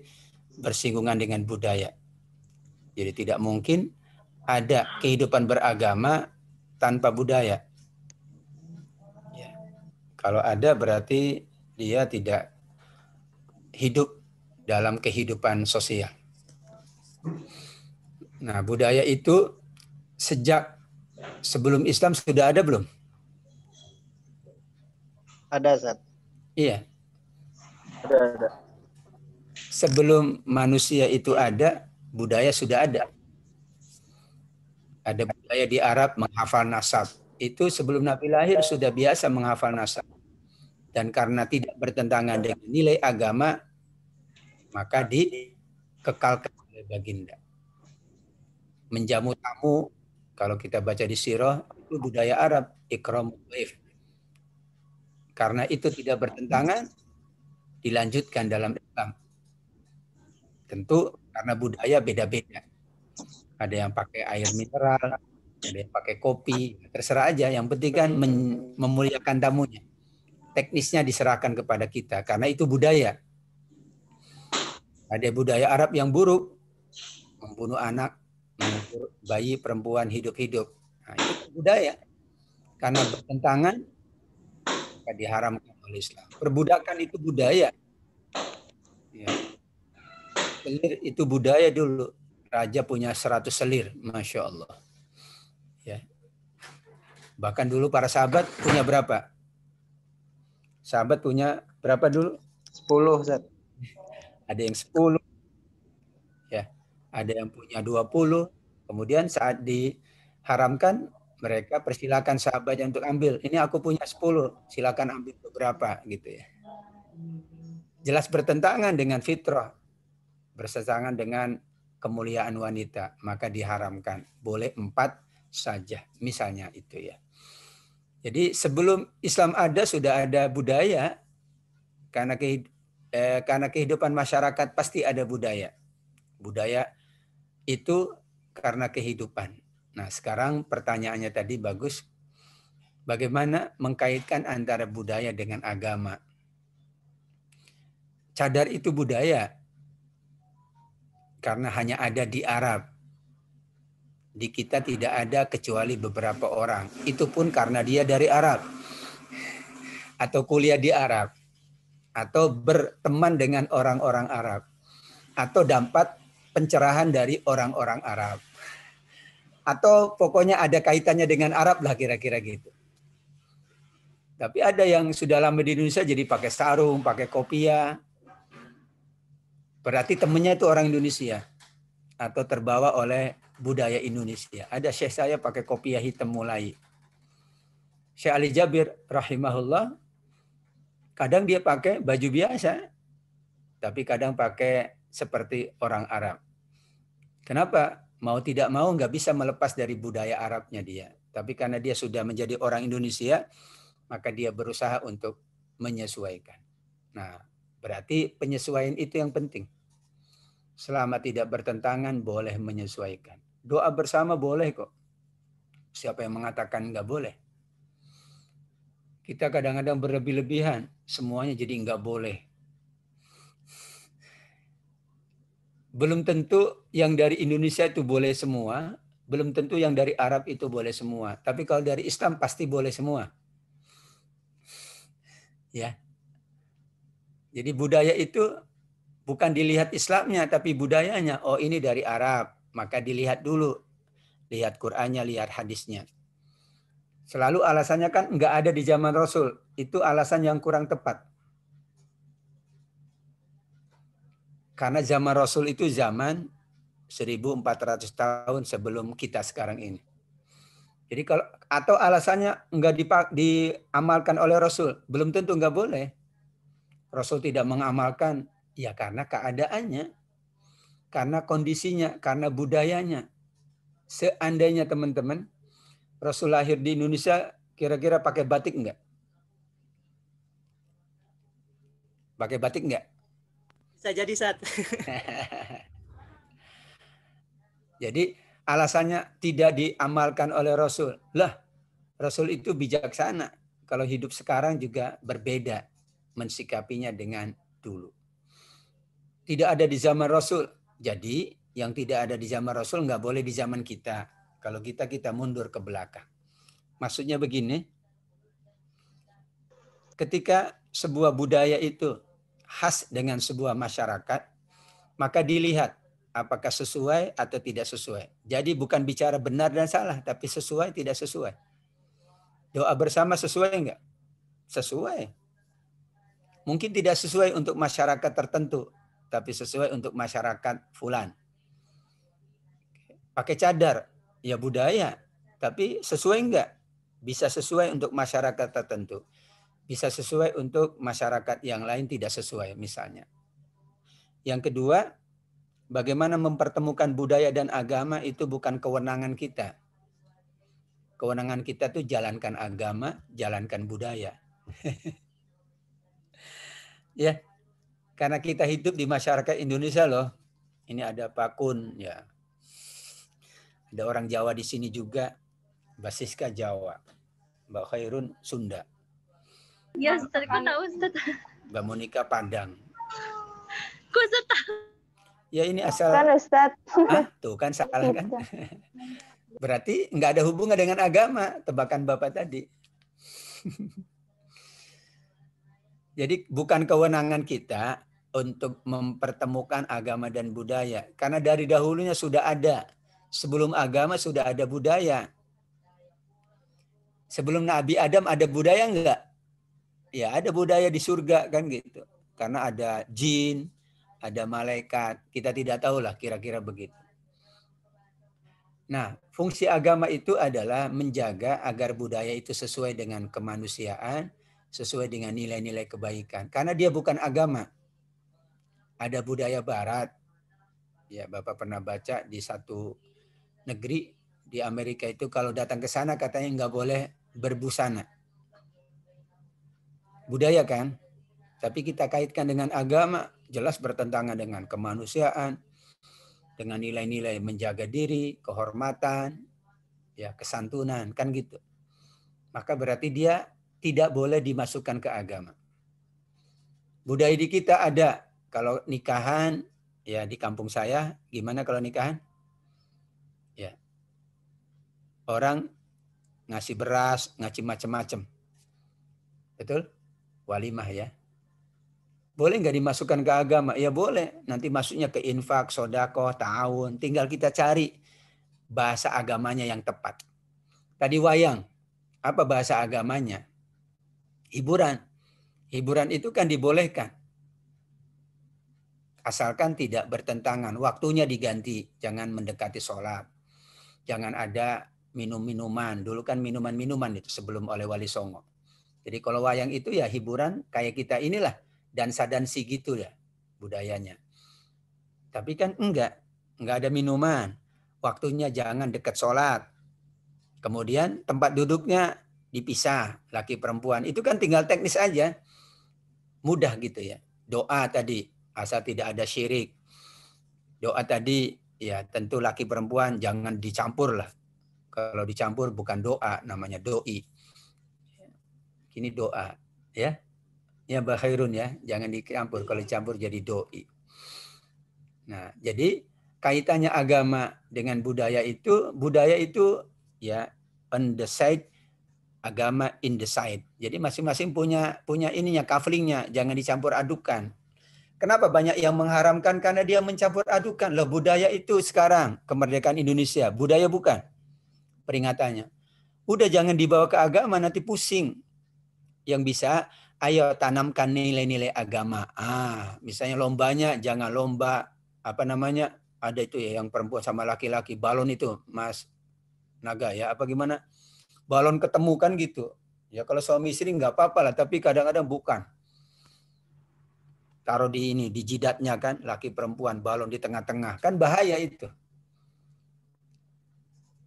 bersinggungan dengan budaya. Jadi tidak mungkin ada kehidupan beragama tanpa budaya. Ya. Kalau ada berarti dia tidak hidup dalam kehidupan sosial. Nah, budaya itu sejak sebelum Islam sudah ada belum? Ada, Zat. Iya. Ada. Sebelum manusia itu ada, budaya sudah ada. Ada budaya di Arab menghafal nasab. Itu sebelum Nabi lahir sudah biasa menghafal nasab. Dan karena tidak bertentangan dengan nilai agama, maka dikekalkan oleh baginda. Menjamu tamu, kalau kita baca di sirah, itu budaya Arab, ikramul dhaif. Karena itu tidak bertentangan, dilanjutkan dalam Islam. Tentu karena budaya beda-beda. Ada yang pakai air mineral, ada yang pakai kopi, terserah aja. Yang penting kan memuliakan tamunya. Teknisnya diserahkan kepada kita, karena itu budaya. Ada budaya Arab yang buruk, membunuh anak, membunuh bayi, perempuan hidup-hidup. Nah, itu budaya. Karena bertentangan, maka diharamkan oleh Islam. Perbudakan itu budaya. Ya. Selir itu budaya dulu. Raja punya 100 selir, Masya Allah. Ya. Bahkan dulu para sahabat punya berapa? Sahabat punya berapa dulu? 10, Zat. Ada yang 10. Ya. Ada yang punya 20. Kemudian saat diharamkan, mereka persilakan sahabatnya untuk ambil. Ini aku punya 10, silakan ambil beberapa gitu ya. Jelas bertentangan dengan fitrah. Bertentangan dengan kemuliaan wanita, maka diharamkan. Boleh 4 saja, misalnya itu ya. Jadi sebelum Islam ada sudah ada budaya, karena kehidupan masyarakat pasti ada budaya. Budaya itu karena kehidupan. Nah sekarang pertanyaannya tadi bagus, bagaimana mengkaitkan antara budaya dengan agama? Cadar itu budaya, karena hanya ada di Arab. Di kita tidak ada kecuali beberapa orang. Itu pun karena dia dari Arab. Atau kuliah di Arab. Atau berteman dengan orang-orang Arab. Atau dapat pencerahan dari orang-orang Arab. Atau pokoknya ada kaitannya dengan Arab lah kira-kira gitu. Tapi ada yang sudah lama di Indonesia jadi pakai sarung, pakai kopiah. Berarti temennya itu orang Indonesia atau terbawa oleh budaya Indonesia. Ada syekh saya pakai kopiah hitam mulai. Syekh Ali Jabir rahimahullah, kadang dia pakai baju biasa, tapi kadang pakai seperti orang Arab. Kenapa? Mau tidak mau nggak bisa melepas dari budaya Arabnya dia. Tapi karena dia sudah menjadi orang Indonesia, maka dia berusaha untuk menyesuaikan. Nah, berarti penyesuaian itu yang penting. Selama tidak bertentangan, boleh menyesuaikan. Doa bersama boleh kok. Siapa yang mengatakan nggak boleh? Kita kadang-kadang berlebih-lebihan. Semuanya jadi nggak boleh. belum tentu yang dari Indonesia itu boleh semua, belum tentu yang dari Arab itu boleh semua. Tapi kalau dari Islam pasti boleh semua. Ya. Jadi budaya itu bukan dilihat Islamnya, tapi budayanya. Oh, ini dari Arab, maka dilihat dulu. Lihat Qur'annya, lihat hadisnya. Selalu alasannya kan nggak ada di zaman Rasul. Itu alasan yang kurang tepat. Karena zaman Rasul itu zaman 1400 tahun sebelum kita sekarang ini. Jadi kalau atau alasannya nggak diamalkan oleh Rasul, belum tentu nggak boleh. Rasul tidak mengamalkan, ya karena keadaannya, karena kondisinya, karena budayanya. Seandainya teman-teman, Rasul lahir di Indonesia, kira-kira pakai batik enggak? Pakai batik enggak? Bisa jadi, Ustaz. Jadi alasannya tidak diamalkan oleh Rasul. Lah, Rasul itu bijaksana. Kalau hidup sekarang juga berbeda mensikapinya dengan dulu. Tidak ada di zaman Rasul. Jadi yang tidak ada di zaman Rasul nggak boleh di zaman kita. Kalau kita mundur ke belakang. Maksudnya begini, ketika sebuah budaya itu khas dengan sebuah masyarakat, maka dilihat apakah sesuai atau tidak sesuai. Jadi bukan bicara benar dan salah, tapi sesuai tidak sesuai. Doa bersama sesuai enggak? Sesuai. Mungkin tidak sesuai untuk masyarakat tertentu, tapi sesuai untuk masyarakat fulan. Pakai cadar, ya budaya, tapi sesuai enggak? Bisa sesuai untuk masyarakat tertentu. Bisa sesuai untuk masyarakat yang lain tidak sesuai misalnya. Yang kedua, bagaimana mempertemukan budaya dan agama itu bukan kewenangan kita. Kewenangan kita tuh jalankan agama, jalankan budaya. Ya, karena kita hidup di masyarakat Indonesia loh. Ini ada Pak Kun, ya. Ada orang Jawa di sini juga, Basiska Jawa, Mbak Khairun Sunda. Ya, Ustaz, kok tahu, Ustaz? Mbak Monika Padang. Kok Ustaz tahu? Ya ini asal. Kan Ustaz. Ah, tuh kan salah kan? Berarti nggak ada hubungan dengan agama, tebakan Bapak tadi. Jadi bukan kewenangan kita untuk mempertemukan agama dan budaya. Karena dari dahulunya sudah ada. Sebelum agama sudah ada budaya. Sebelum Nabi Adam ada budaya enggak? Ya ada budaya di surga kan gitu. Karena ada jin, ada malaikat. Kita tidak tahu lah kira-kira begitu. Nah, fungsi agama itu adalah menjaga agar budaya itu sesuai dengan kemanusiaan, sesuai dengan nilai-nilai kebaikan. Karena dia bukan agama. Ada budaya barat. Ya, Bapak pernah baca di satu negeri di Amerika itu kalau datang ke sana katanya nggak boleh berbusana. Budaya kan? Tapi kita kaitkan dengan agama, jelas bertentangan dengan kemanusiaan, dengan nilai-nilai menjaga diri, kehormatan, ya kesantunan, kan gitu. Maka berarti dia tidak boleh dimasukkan ke agama. Budaya di kita ada. Kalau nikahan, ya di kampung saya, gimana kalau nikahan? Ya, orang ngasih beras, ngasih macam-macam. Betul? Walimah ya. Boleh nggak dimasukkan ke agama? Ya boleh. Nanti masuknya ke infak, sodakoh, ta'awun. Tinggal kita cari bahasa agamanya yang tepat. Tadi wayang. Apa bahasa agamanya? Hiburan. Hiburan itu kan dibolehkan. Asalkan tidak bertentangan. Waktunya diganti. Jangan mendekati sholat. Jangan ada minum-minuman. Dulu kan minuman-minuman itu sebelum oleh Wali Songo. Jadi kalau wayang itu ya hiburan kayak kita inilah. Dansa-dansi gitu ya budayanya. Tapi kan enggak ada minuman. Waktunya jangan dekat sholat. Kemudian tempat duduknya dipisah, laki perempuan. Itu kan tinggal teknis aja. Mudah gitu ya. Doa tadi, asal tidak ada syirik. Doa tadi, ya tentu laki perempuan jangan dicampur lah. Kalau dicampur bukan doa, namanya doi. Ini doa, ya. Ya Mbak Khairun ya, jangan dicampur. Kalau dicampur jadi doi. Nah, jadi kaitannya agama dengan budaya itu ya on the side, agama in the side. Jadi masing-masing punya ininya, coveringnya, jangan dicampur adukan. Kenapa banyak yang mengharamkan? Karena dia mencampur adukan. Loh, budaya itu sekarang kemerdekaan Indonesia, budaya bukan peringatannya. Udah jangan dibawa ke agama, nanti pusing. Yang bisa, ayo tanamkan nilai-nilai agama. Misalnya lombanya jangan lomba apa namanya, ada itu ya yang perempuan sama laki-laki balon itu, Mas Naga ya, apa gimana? Balon ketemu kan gitu. Ya kalau suami istri nggak apa-apa lah, tapi kadang-kadang bukan. Taruh di ini, di jidatnya kan, laki perempuan, balon di tengah-tengah. Kan bahaya itu.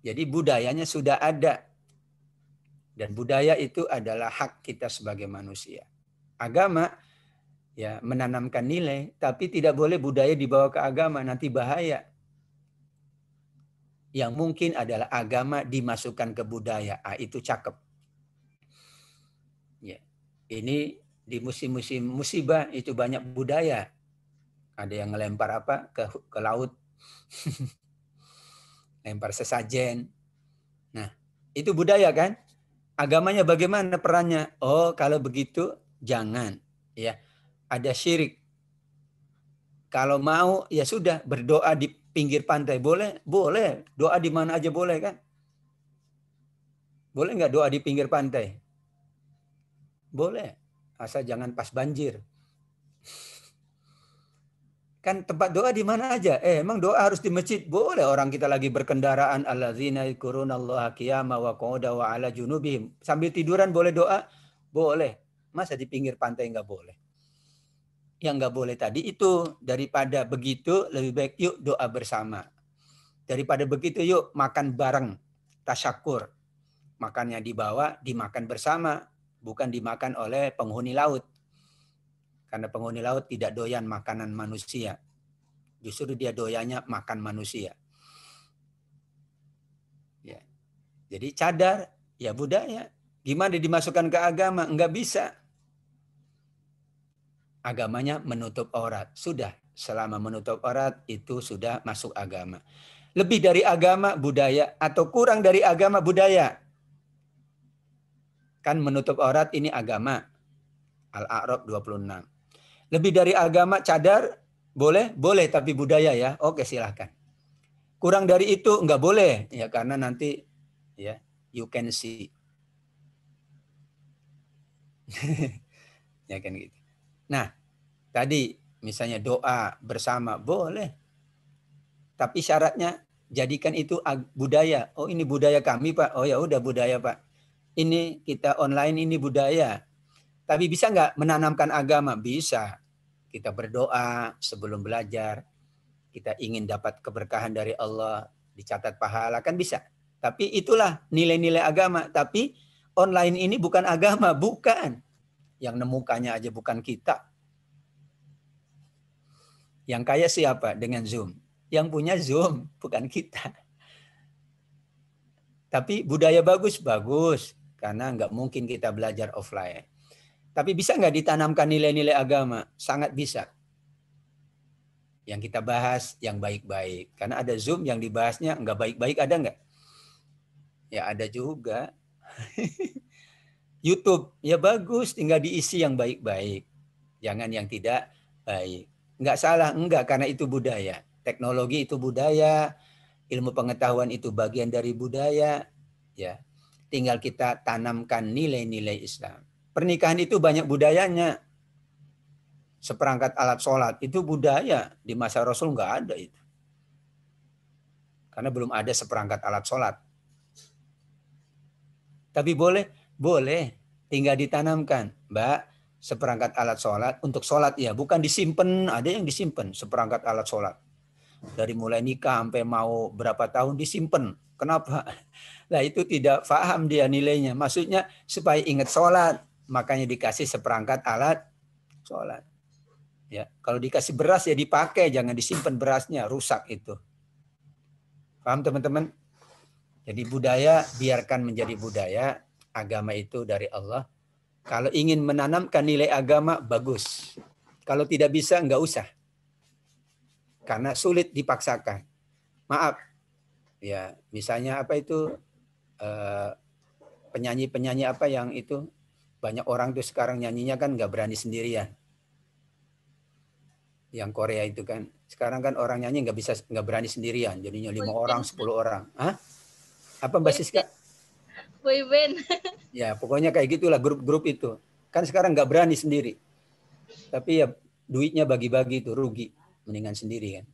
Jadi budayanya sudah ada. Dan budaya itu adalah hak kita sebagai manusia. Agama ya menanamkan nilai, tapi tidak boleh budaya dibawa ke agama, nanti bahaya. Yang mungkin adalah agama dimasukkan ke budaya. Itu cakep. Ya. Ini di musim-musim musibah itu banyak budaya. Ada yang ngelempar apa ke laut. Lempar sesajen. Nah, itu budaya kan? Agamanya bagaimana perannya? Oh, kalau begitu jangan, ya. Ada syirik. Kalau mau ya sudah berdoa di pinggir pantai, boleh? Boleh. Doa di mana aja boleh kan? Boleh nggak doa di pinggir pantai? Boleh. Asal jangan pas banjir. Kan tempat doa di mana aja? Emang doa harus di masjid? Boleh, orang kita lagi berkendaraan, alladzina yadhkurunallaha qiyaman wa qu'udan wa 'ala junubihim. Sambil tiduran boleh doa? Boleh. Masa di pinggir pantai nggak boleh? Yang nggak boleh tadi itu, daripada begitu lebih baik yuk doa bersama. Daripada begitu yuk makan bareng, tasyakur. Makannya dibawa, dimakan bersama, bukan dimakan oleh penghuni laut. Karena penghuni laut tidak doyan makanan manusia. Justru dia doyannya makan manusia. Ya. Jadi cadar, ya budaya. Gimana dimasukkan ke agama? Enggak bisa. Agamanya menutup aurat. Sudah, selama menutup aurat itu sudah masuk agama. Lebih dari agama, budaya. Atau kurang dari agama, budaya. Kan menutup aurat ini agama. Al-A'raf 26. Lebih dari agama, cadar, boleh? Boleh, tapi budaya ya. Oke, silahkan. Kurang dari itu, enggak boleh. Ya, karena nanti, ya, you can see. Ya kan gitu. Nah, tadi misalnya doa bersama, boleh. Tapi syaratnya, jadikan itu budaya. Oh, ini budaya kami, Pak. Oh, ya udah budaya, Pak. Ini kita online, ini budaya. Tapi bisa nggak menanamkan agama? Bisa. Kita berdoa sebelum belajar. Kita ingin dapat keberkahan dari Allah. Dicatat pahala, kan bisa. Tapi itulah nilai-nilai agama. Tapi online ini bukan agama. Bukan. Yang nemukannya aja bukan kita. Yang kaya siapa? Dengan Zoom. Yang punya Zoom, bukan kita. Tapi budaya bagus. Karena nggak mungkin kita belajar offline. Tapi bisa nggak ditanamkan nilai-nilai agama? Sangat bisa. Yang kita bahas yang baik-baik. Karena ada Zoom yang dibahasnya nggak baik-baik, ada nggak? Ya ada juga. YouTube, ya bagus, tinggal diisi yang baik-baik. Jangan yang tidak baik. Nggak salah, enggak, karena itu budaya. Teknologi itu budaya, ilmu pengetahuan itu bagian dari budaya. Ya, tinggal kita tanamkan nilai-nilai Islam. Pernikahan itu banyak budayanya. Seperangkat alat sholat itu budaya. Di masa Rasul nggak ada itu. Karena belum ada seperangkat alat sholat. Tapi boleh. Tinggal ditanamkan. Mbak, seperangkat alat sholat. Untuk sholat ya, bukan disimpan. Ada yang disimpan seperangkat alat sholat. Dari mulai nikah sampai mau berapa tahun disimpan. Kenapa? Nah itu tidak paham dia nilainya. Maksudnya supaya ingat sholat. Makanya dikasih seperangkat alat sholat. Ya, kalau dikasih beras ya dipakai, jangan disimpan berasnya, rusak itu. Paham teman-teman? Jadi budaya biarkan menjadi budaya, agama itu dari Allah. Kalau ingin menanamkan nilai agama bagus. Kalau tidak bisa enggak usah. karena sulit dipaksakan. Maaf, ya misalnya apa itu penyanyi-penyanyi apa yang itu banyak orang tuh sekarang nyanyinya kan nggak berani sendirian. Yang Korea itu kan sekarang kan orang nyanyi nggak berani sendirian, jadinya 5 orang 10 orang. Hah? Apa Mbak Siska? Boyband. Ya pokoknya kayak gitulah grup-grup itu kan sekarang nggak berani sendiri, tapi ya duitnya bagi-bagi itu rugi, mendingan sendiri kan.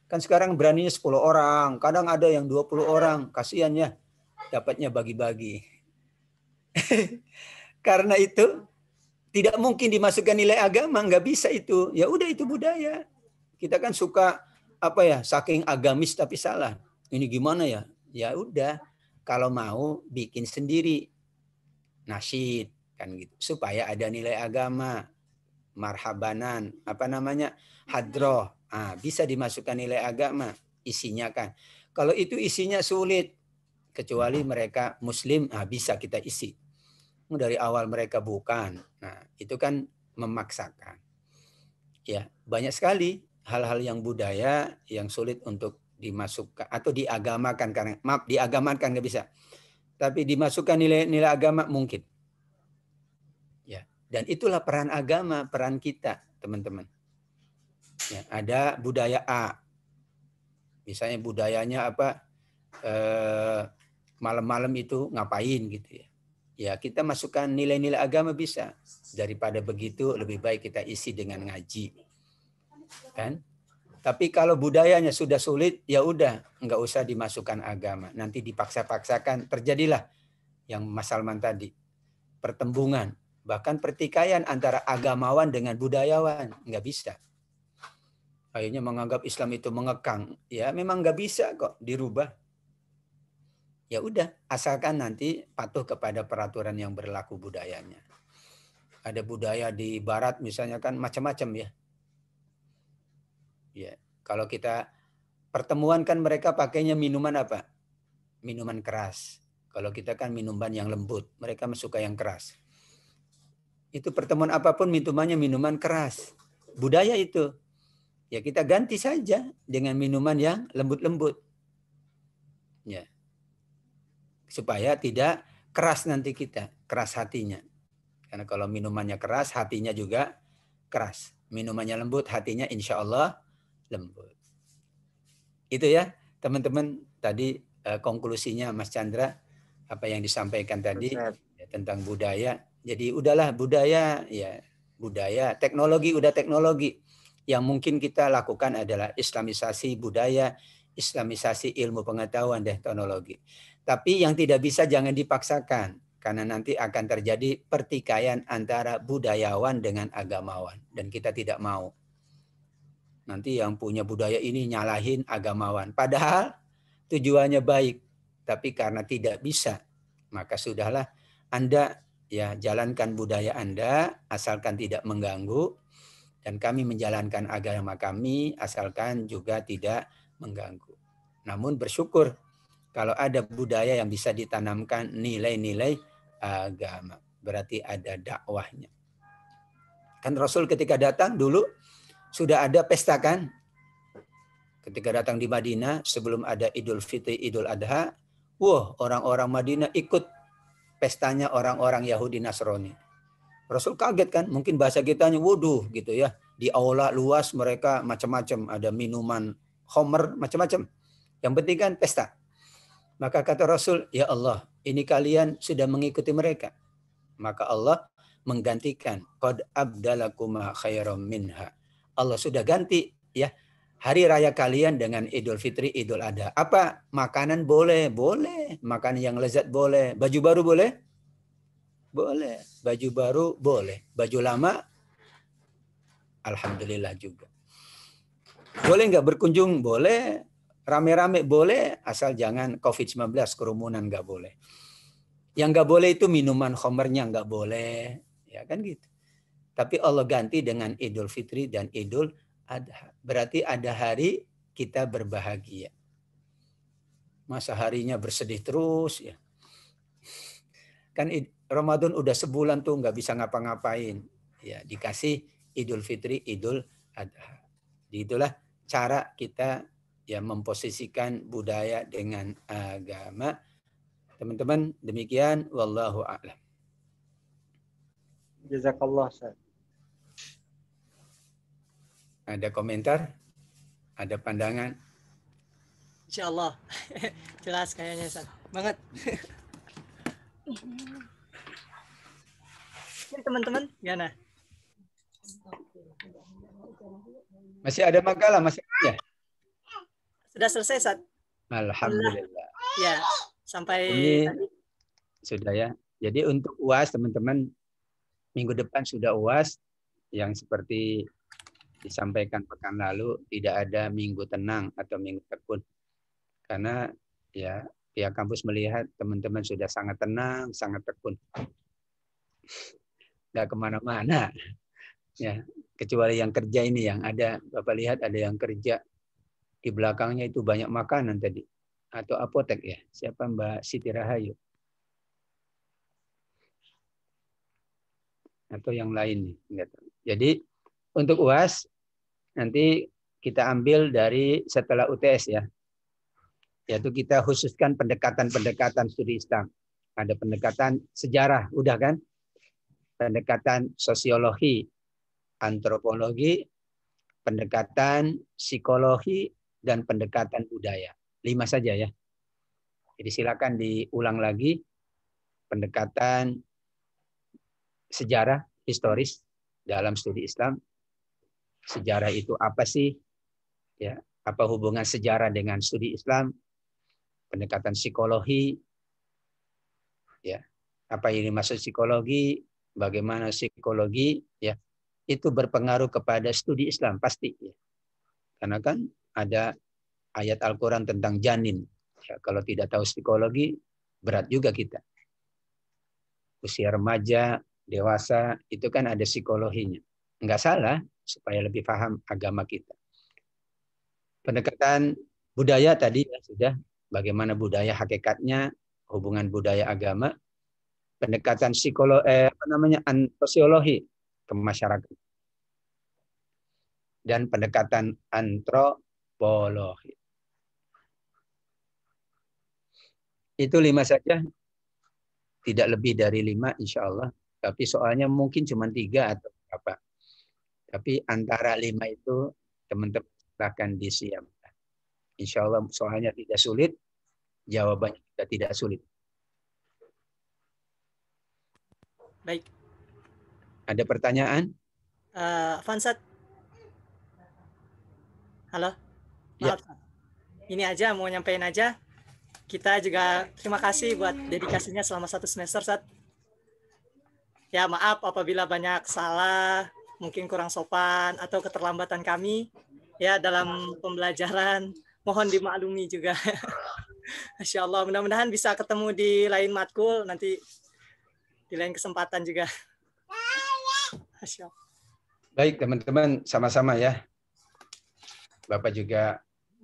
Kan sekarang beraninya 10 orang, kadang ada yang 20 orang, kasihan ya dapatnya bagi-bagi. Karena itu tidak mungkin dimasukkan nilai agama, nggak bisa itu. Ya udah itu budaya. Kita kan suka apa ya, saking agamis tapi salah. Ini gimana ya? Ya udah, kalau mau bikin sendiri nasyid kan gitu, supaya ada nilai agama, marhabanan, apa namanya, hadroh, bisa dimasukkan nilai agama isinya kan. Kalau itu isinya sulit, kecuali mereka Muslim, bisa kita isi. Dari awal mereka bukan, nah itu kan memaksakan. Ya banyak sekali hal-hal yang budaya yang sulit untuk dimasukkan atau diagamakan, karena maaf diagamakan nggak bisa. Tapi dimasukkan nilai-nilai agama mungkin. Ya, dan itulah peran agama, peran kita, teman-teman. Ya, ada budaya A. Misalnya budayanya apa? Malam-malam itu ngapain gitu ya. Ya, kita masukkan nilai-nilai agama bisa. Daripada begitu lebih baik kita isi dengan ngaji. Kan? Tapi kalau budayanya sudah sulit, ya udah, nggak usah dimasukkan agama. Nanti dipaksa-paksakan, terjadilah yang Mas Salman tadi, pertembungan, bahkan pertikaian antara agamawan dengan budayawan, nggak bisa. Akhirnya menganggap Islam itu mengekang, ya memang nggak bisa kok dirubah. Ya udah, asalkan nanti patuh kepada peraturan yang berlaku budayanya. Ada budaya di Barat misalnya kan macam-macam ya. Ya, kalau kita pertemuan kan mereka pakainya minuman apa? Minuman keras. Kalau kita kan minuman yang lembut, mereka suka yang keras. Itu pertemuan apapun minumannya minuman keras. Budaya itu. Ya kita ganti saja dengan minuman yang lembut-lembut. Ya. Supaya tidak keras nanti kita, keras hatinya. Karena kalau minumannya keras, hatinya juga keras. Minumannya lembut, hatinya insya Allah lembut. Itu ya teman-teman tadi konklusinya Mas Chandra apa yang disampaikan tadi ya, tentang budaya. Jadi udahlah budaya ya budaya, teknologi udah teknologi. Yang mungkin kita lakukan adalah islamisasi budaya, islamisasi ilmu pengetahuan dan teknologi. Tapi yang tidak bisa jangan dipaksakan karena nanti akan terjadi pertikaian antara budayawan dengan agamawan dan kita tidak mau. Nanti yang punya budaya ini nyalahin agamawan. Padahal tujuannya baik. Tapi karena tidak bisa, maka sudahlah Anda ya jalankan budaya Anda asalkan tidak mengganggu. Dan kami menjalankan agama kami asalkan juga tidak mengganggu. Namun bersyukur kalau ada budaya yang bisa ditanamkan nilai-nilai agama. Berarti ada dakwahnya. Kan Rasul ketika datang dulu sudah ada pesta kan? Ketika datang di Madinah sebelum ada Idul Fitri, Idul Adha, wah orang-orang Madinah ikut pestanya orang-orang Yahudi Nasrani. Rasul kaget kan? Mungkin bahasa kitanya, waduh gitu ya. Di aula luas mereka macam-macam, ada minuman khamr macam-macam. Yang penting kan pesta. Maka kata Rasul, ya Allah, ini kalian sudah mengikuti mereka. Maka Allah menggantikan qad abdalakuma khairam minha. Allah sudah ganti ya hari raya kalian dengan Idul Fitri, Idul Adha. Apa? Makanan boleh, boleh. Makanan yang lezat boleh. Baju baru boleh? Boleh. Baju baru boleh. Baju lama? Alhamdulillah juga. Boleh nggak berkunjung? Boleh. Rame-rame boleh. Asal jangan COVID-19, kerumunan nggak boleh. Yang nggak boleh itu minuman khamrnya nggak boleh. Ya kan gitu. Tapi Allah ganti dengan Idul Fitri dan Idul Adha. Berarti ada hari kita berbahagia. Masa harinya bersedih terus ya. Kan Ramadan udah sebulan tuh nggak bisa ngapa-ngapain. Ya dikasih Idul Fitri, Idul Adha. Itulah cara kita ya memposisikan budaya dengan agama. Teman-teman, demikian wallahu a'lam. Jazakallah, Ustaz. Ada komentar? Ada pandangan? Insya Allah. Jelas kayaknya, Ustaz. Banget. Ini teman-teman, gimana? Masih ada makalah, masih ada? Sudah selesai, Ustaz. Alhamdulillah. Ya, sampai Ini tadi. sudah ya. Jadi untuk UAS, teman-teman, minggu depan sudah UAS yang seperti disampaikan pekan lalu, tidak ada minggu tenang atau minggu tekun. Karena ya pihak kampus melihat teman-teman sudah sangat tenang, sangat tekun. Nggak kemana-mana. Ya, kecuali yang kerja ini yang ada. Bapak lihat ada yang kerja. Di belakangnya itu banyak makanan tadi. Atau apotek ya. Siapa Mbak Siti Rahayu? Atau yang lain nih. Jadi untuk UAS nanti kita ambil dari setelah UTS ya. Yaitu kita khususkan pendekatan-pendekatan studi Islam. Ada pendekatan sejarah, udah kan? Pendekatan sosiologi, antropologi, pendekatan psikologi, dan pendekatan budaya. 5 saja ya. Jadi silakan diulang lagi pendekatan sejarah historis dalam studi Islam. Sejarah itu apa sih? Ya, apa hubungan sejarah dengan studi Islam? Pendekatan psikologi. Ya. Apa ini maksud psikologi? Bagaimana psikologi ya? Itu berpengaruh kepada studi Islam pasti ya. Karena kan ada ayat Al-Qur'an tentang janin. Ya, kalau tidak tahu psikologi berat juga kita. Usia remaja, dewasa, itu kan ada psikologinya. Enggak salah, supaya lebih paham agama kita. Pendekatan budaya tadi ya, sudah. Bagaimana budaya hakikatnya, hubungan budaya agama. Pendekatan sosiologi ke masyarakat. Dan pendekatan antropologi. Itu 5 saja. Tidak lebih dari 5 insya Allah. Tapi soalnya mungkin cuma 3 atau berapa. Tapi antara 5 itu teman-teman akan disiapkan. Insya Allah soalnya tidak sulit. Jawabannya juga tidak sulit. Baik. Ada pertanyaan? Fansat. Halo. Ya. Maaf. Ini aja mau nyampein aja. Kita juga terima kasih buat dedikasinya selama 1 semester, Sat. Ya, maaf apabila banyak salah, mungkin kurang sopan atau keterlambatan kami ya dalam pembelajaran. Mohon dimaklumi juga. Masya Allah, mudah-mudahan bisa ketemu di lain matkul nanti di lain kesempatan juga. Masya Allah. Baik, teman-teman, sama-sama ya. Bapak juga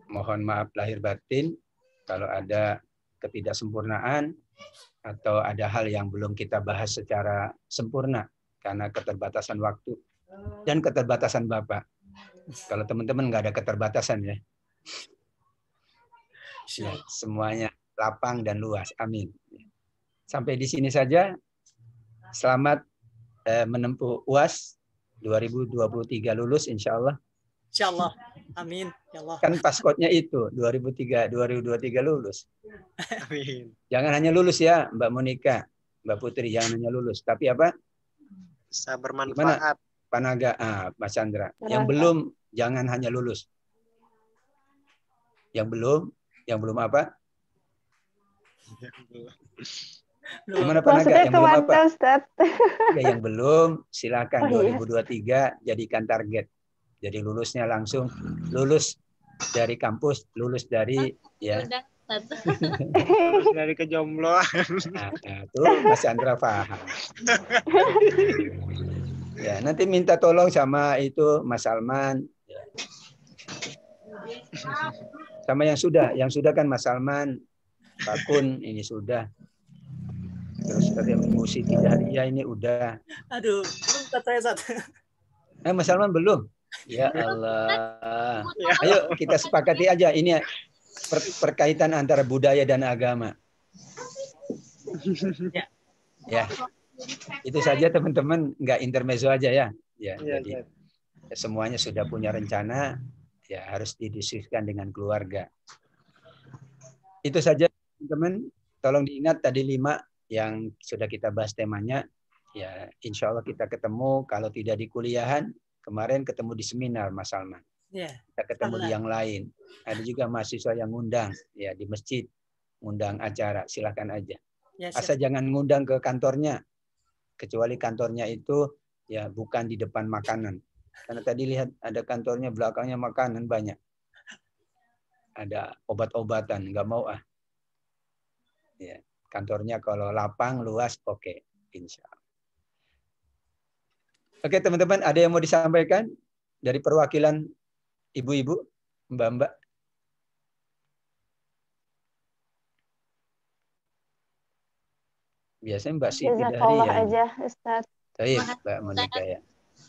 mohon maaf lahir batin kalau ada ketidaksempurnaan atau ada hal yang belum kita bahas secara sempurna karena keterbatasan waktu dan keterbatasan Bapak. Kalau teman-teman nggak ada keterbatasan ya. Ya, semuanya lapang dan luas. Amin. Sampai di sini saja. Selamat menempuh UAS 2023 lulus insya Allah. Insya Allah. Amin. Ya Allah. Kan paskotnya itu 2023 lulus. Amin. Jangan hanya lulus ya Mbak Monika, Mbak Putri, jangan hanya lulus. Tapi apa? Bisa bermanfaat. Gimana? Panaga, Mas Chandra. Yang belum jangan hanya lulus. Yang belum apa? Gimana Panaga? Yang belum apa? Ya, yang belum silakan 2023 jadikan target. Jadi lulusnya langsung lulus dari kampus, lulus dari ya. Lulus dari kejombloan. Nah, tuh Mas Chandra paham. Ya, nanti minta tolong sama itu Mas Salman. Sama yang sudah kan Mas Salman, Pak Kun ini sudah. Terus ada Musi Tidaria ini udah. Aduh, belum saya satu. Mas Salman belum. Ya Allah. Ayo kita sepakati aja ini perkaitan antara budaya dan agama. Ya. Itu saja teman-teman, nggak intermezzo aja ya. Ya, jadi semuanya sudah punya rencana, ya harus didiskusikan dengan keluarga. Itu saja teman-teman. Tolong diingat tadi 5 yang sudah kita bahas temanya. Ya, insya Allah kita ketemu. Kalau tidak di kuliahan, kemarin ketemu di seminar Mas Salman. Kita ketemu di yang lain. Ada juga mahasiswa yang ngundang ya di masjid, ngundang acara. Silakan aja. Asal jangan ngundang ke kantornya, kecuali kantornya itu ya bukan di depan makanan. Karena tadi lihat ada kantornya belakangnya makanan banyak. Ada obat-obatan, nggak mau ah. Ya, kantornya kalau lapang luas oke, insya Allah. Oke teman-teman, ada yang mau disampaikan dari perwakilan ibu-ibu, mbak-mbak? Biasanya Mbak Siti dari ya. aja, Ustaz. Baik, Mbak Monika ya.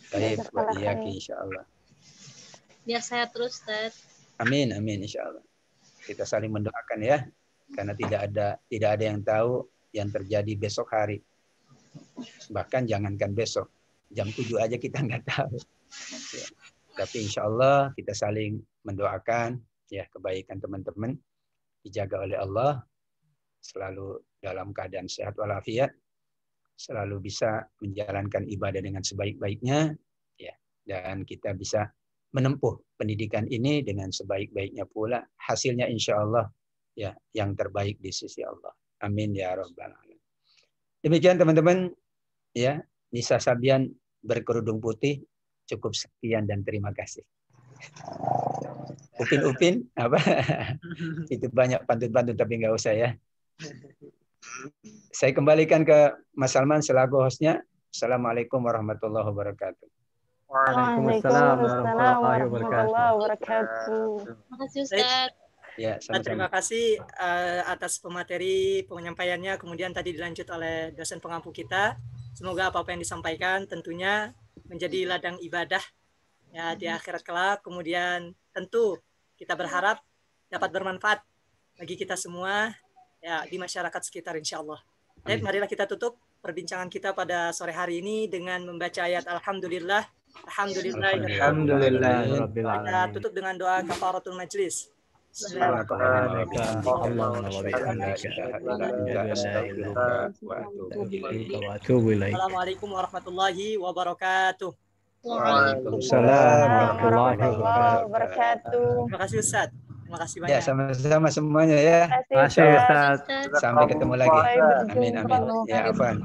Baik, Mbak Iyaki insya Allah. Biar sehat terus, Ustaz. Amin, amin insya Allah. Kita saling mendoakan ya. Karena tidak ada yang tahu yang terjadi besok hari. Bahkan jangankan besok, jam 7 aja kita nggak tahu. Ya. Tapi insya Allah kita saling mendoakan ya kebaikan teman-teman dijaga oleh Allah, selalu dalam keadaan sehat walafiat, selalu bisa menjalankan ibadah dengan sebaik-baiknya, ya, dan kita bisa menempuh pendidikan ini dengan sebaik-baiknya pula. Hasilnya insya Allah ya yang terbaik di sisi Allah. Amin ya rabbal alamin. Demikian teman-teman ya, Nisa Sabian berkerudung putih. Cukup sekian dan terima kasih. Upin apa? Itu banyak pantun-pantun tapi nggak usah ya. Saya kembalikan ke Mas Salman selaku hostnya. Assalamualaikum warahmatullahi wabarakatuh. Waalaikumsalam warahmatullahi wabarakatuh. Terima kasih Ustaz. Ya, sama-sama. Terima kasih atas pemateri penyampaiannya. Kemudian tadi dilanjut oleh dosen pengampu kita. Semoga apa-apa yang disampaikan tentunya menjadi ladang ibadah ya di akhirat kelak. Kemudian tentu kita berharap dapat bermanfaat bagi kita semua ya di masyarakat sekitar insya Allah. Baik, marilah kita tutup perbincangan kita pada sore hari ini dengan membaca ayat Alhamdulillah. Alhamdulillah. Kita tutup dengan doa kafaratul majlis. Assalamualaikum warahmatullahi wabarakatuh. Waalaikumsalam warahmatullahi wabarakatuh. Terima kasih Ustaz. Terima kasih banyak. Ya, sama-sama semuanya ya. Terima kasih Ustaz. Sampai ketemu lagi. Amin amin. Ya, Afan.